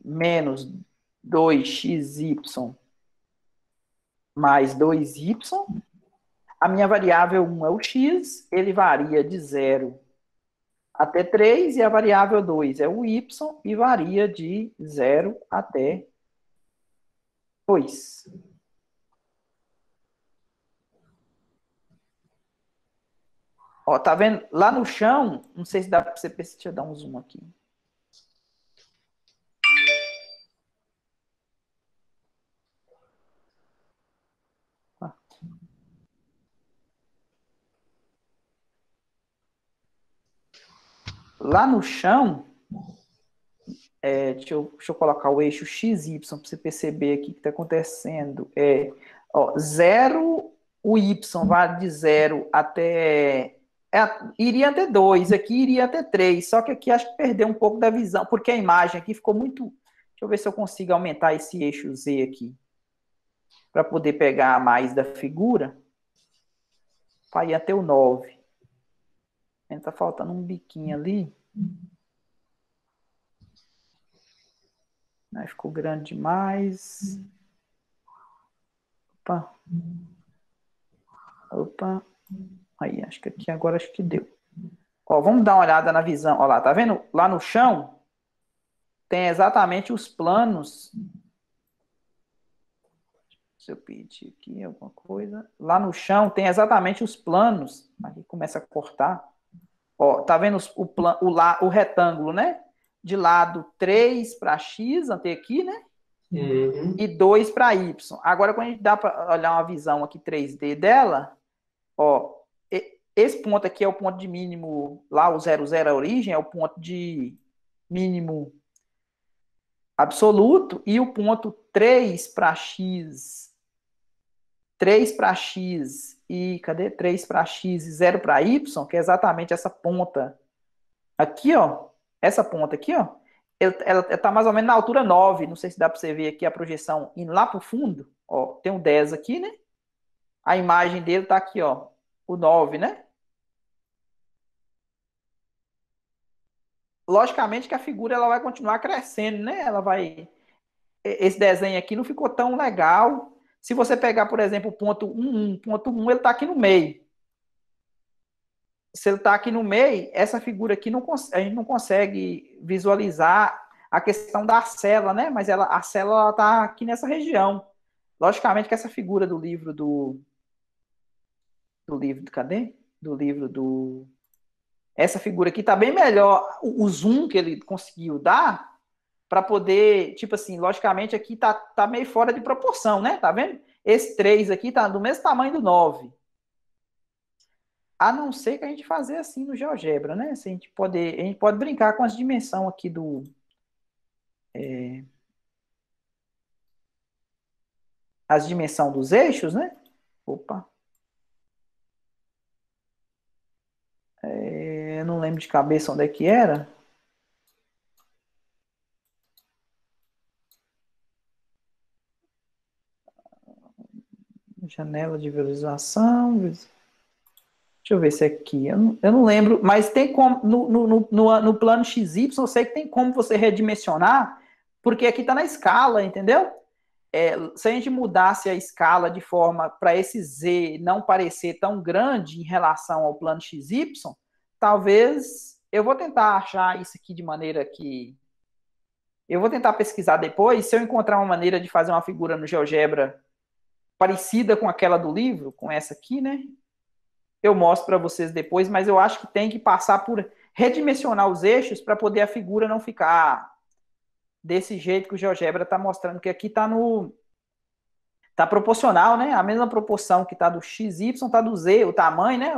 menos 2xy mais 2y. A minha variável 1 é o x, ele varia de 0 até 3, e a variável 2 é o y, e varia de 0 até 2. Ó, tá vendo? Lá no chão, não sei se dá para você perceber, deixa eu dar um zoom aqui. Lá no chão, deixa eu colocar o eixo XY para você perceber aqui o que está acontecendo. 0, o Y vai de 0 até... iria até 2, aqui iria até 3, só que aqui acho que perdeu um pouco da visão, porque a imagem aqui ficou muito... Deixa eu ver se eu consigo aumentar esse eixo Z aqui, para poder pegar mais da figura, para ir até o 9. Está faltando um biquinho ali. Aí ficou grande demais. Opa. Aí, acho que aqui agora acho que deu. Ó, vamos dar uma olhada na visão. Ó lá, tá vendo? Lá no chão tem exatamente os planos. Se eu pedir aqui alguma coisa. Lá no chão tem exatamente os planos. Aqui começa a cortar. Ó, tá vendo o retângulo, né? De lado 3 para X, até aqui, né? Uhum. E 2 para Y. Agora, quando a gente dá para olhar uma visão aqui 3D dela, ó, esse ponto aqui é o ponto de mínimo, lá o 0, 0 é a origem, é o ponto de mínimo absoluto, e o ponto 3 para X, 3 para X e, cadê? 3 para X e 0 para Y, que é exatamente essa ponta aqui, ó, essa ponta aqui, ó, ela está mais ou menos na altura 9, não sei se dá para você ver aqui a projeção indo lá para o fundo, ó, tem um 10 aqui, né? A imagem dele está aqui, ó, o 9, né? Logicamente que a figura ela vai continuar crescendo, né? Ela vai... Esse desenho aqui não ficou tão legal. Se você pegar, por exemplo, o ponto 1, ponto 1, ele está aqui no meio. Se ele está aqui no meio, essa figura aqui a gente não consegue visualizar a questão da célula, né? Mas a célula está aqui nessa região. Logicamente que essa figura do livro cadê? Do livro do... Essa figura aqui está bem melhor, o zoom que ele conseguiu dar, para poder, tipo assim, logicamente aqui tá meio fora de proporção, né? Tá vendo? Esse 3 aqui tá do mesmo tamanho do 9. A não ser que a gente fazer assim no GeoGebra, né? Se a gente pode brincar com as dimensões aqui do... as dimensões dos eixos, né? Opa. Eu não lembro de cabeça onde é que era. Janela de visualização. Deixa eu ver se é aqui. Eu não lembro, mas tem como, no plano XY, eu sei que tem como você redimensionar, porque aqui está na escala, entendeu? Se a gente mudasse a escala de forma para esse Z não parecer tão grande em relação ao plano XY, talvez eu vou tentar achar isso aqui de maneira que... Eu vou tentar pesquisar depois, se eu encontrar uma maneira de fazer uma figura no GeoGebra parecida com aquela do livro, com essa aqui, né? Eu mostro para vocês depois, mas eu acho que tem que passar por redimensionar os eixos para poder a figura não ficar desse jeito que o GeoGebra está mostrando, que aqui está Tá proporcional, né? A mesma proporção que tá do XY tá do Z, o tamanho, né?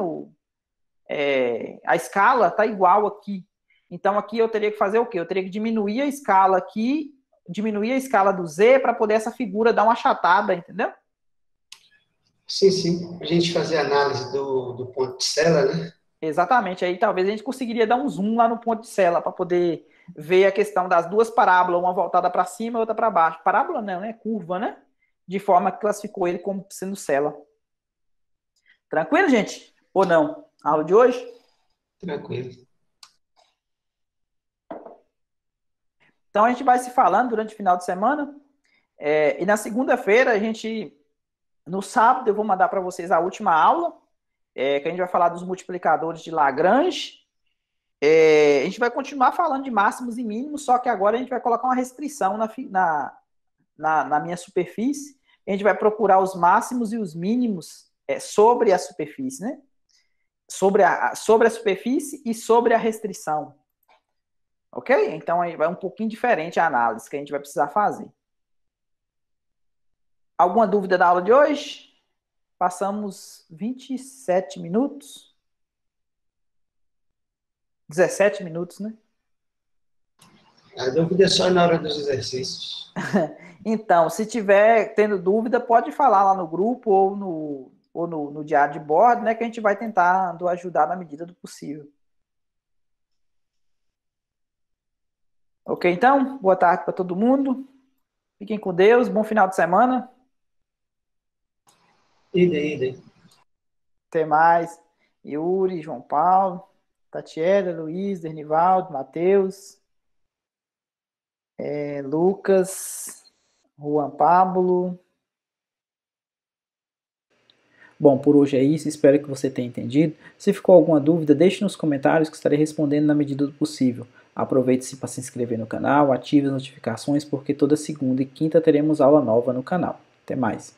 A escala tá igual aqui. Então aqui eu teria que fazer o quê? Eu teria que diminuir a escala aqui, diminuir a escala do Z para poder essa figura dar uma achatada, entendeu? Sim, sim. A gente fazer análise do ponto de cela, né? Exatamente. Aí talvez a gente conseguiria dar um zoom lá no ponto de cela para poder ver a questão das duas parábolas, uma voltada para cima e outra para baixo. Parábola não, né? Curva, né? De forma que classificou ele como sendo cela. Tranquilo, gente? Ou não? A aula de hoje? Tranquilo. Então a gente vai se falando durante o final de semana. E na segunda-feira, no sábado, eu vou mandar para vocês a última aula, que a gente vai falar dos multiplicadores de Lagrange. A gente vai continuar falando de máximos e mínimos, só que agora a gente vai colocar uma restrição na minha superfície. A gente vai procurar os máximos e os mínimos sobre a superfície, né? Sobre a superfície e sobre a restrição. Ok? Então aí vai um pouquinho diferente a análise que a gente vai precisar fazer. Alguma dúvida da aula de hoje? Passamos 27 minutos. 17 minutos, né? A dúvida é só na hora dos exercícios. Então, se tiver tendo dúvida, pode falar lá no grupo ou no diário de bordo, né? Que a gente vai tentando ajudar na medida do possível. Ok, então? Boa tarde para todo mundo. Fiquem com Deus. Bom final de semana. Idem. Até mais. Yuri, João Paulo, Tatiela, Luiz, Dernivaldo, Matheus, Lucas, Juan Pablo. Bom, por hoje é isso, espero que você tenha entendido. Se ficou alguma dúvida, deixe nos comentários que estarei respondendo na medida do possível. Aproveite-se para se inscrever no canal, ative as notificações porque toda segunda e quinta teremos aula nova no canal. Até mais!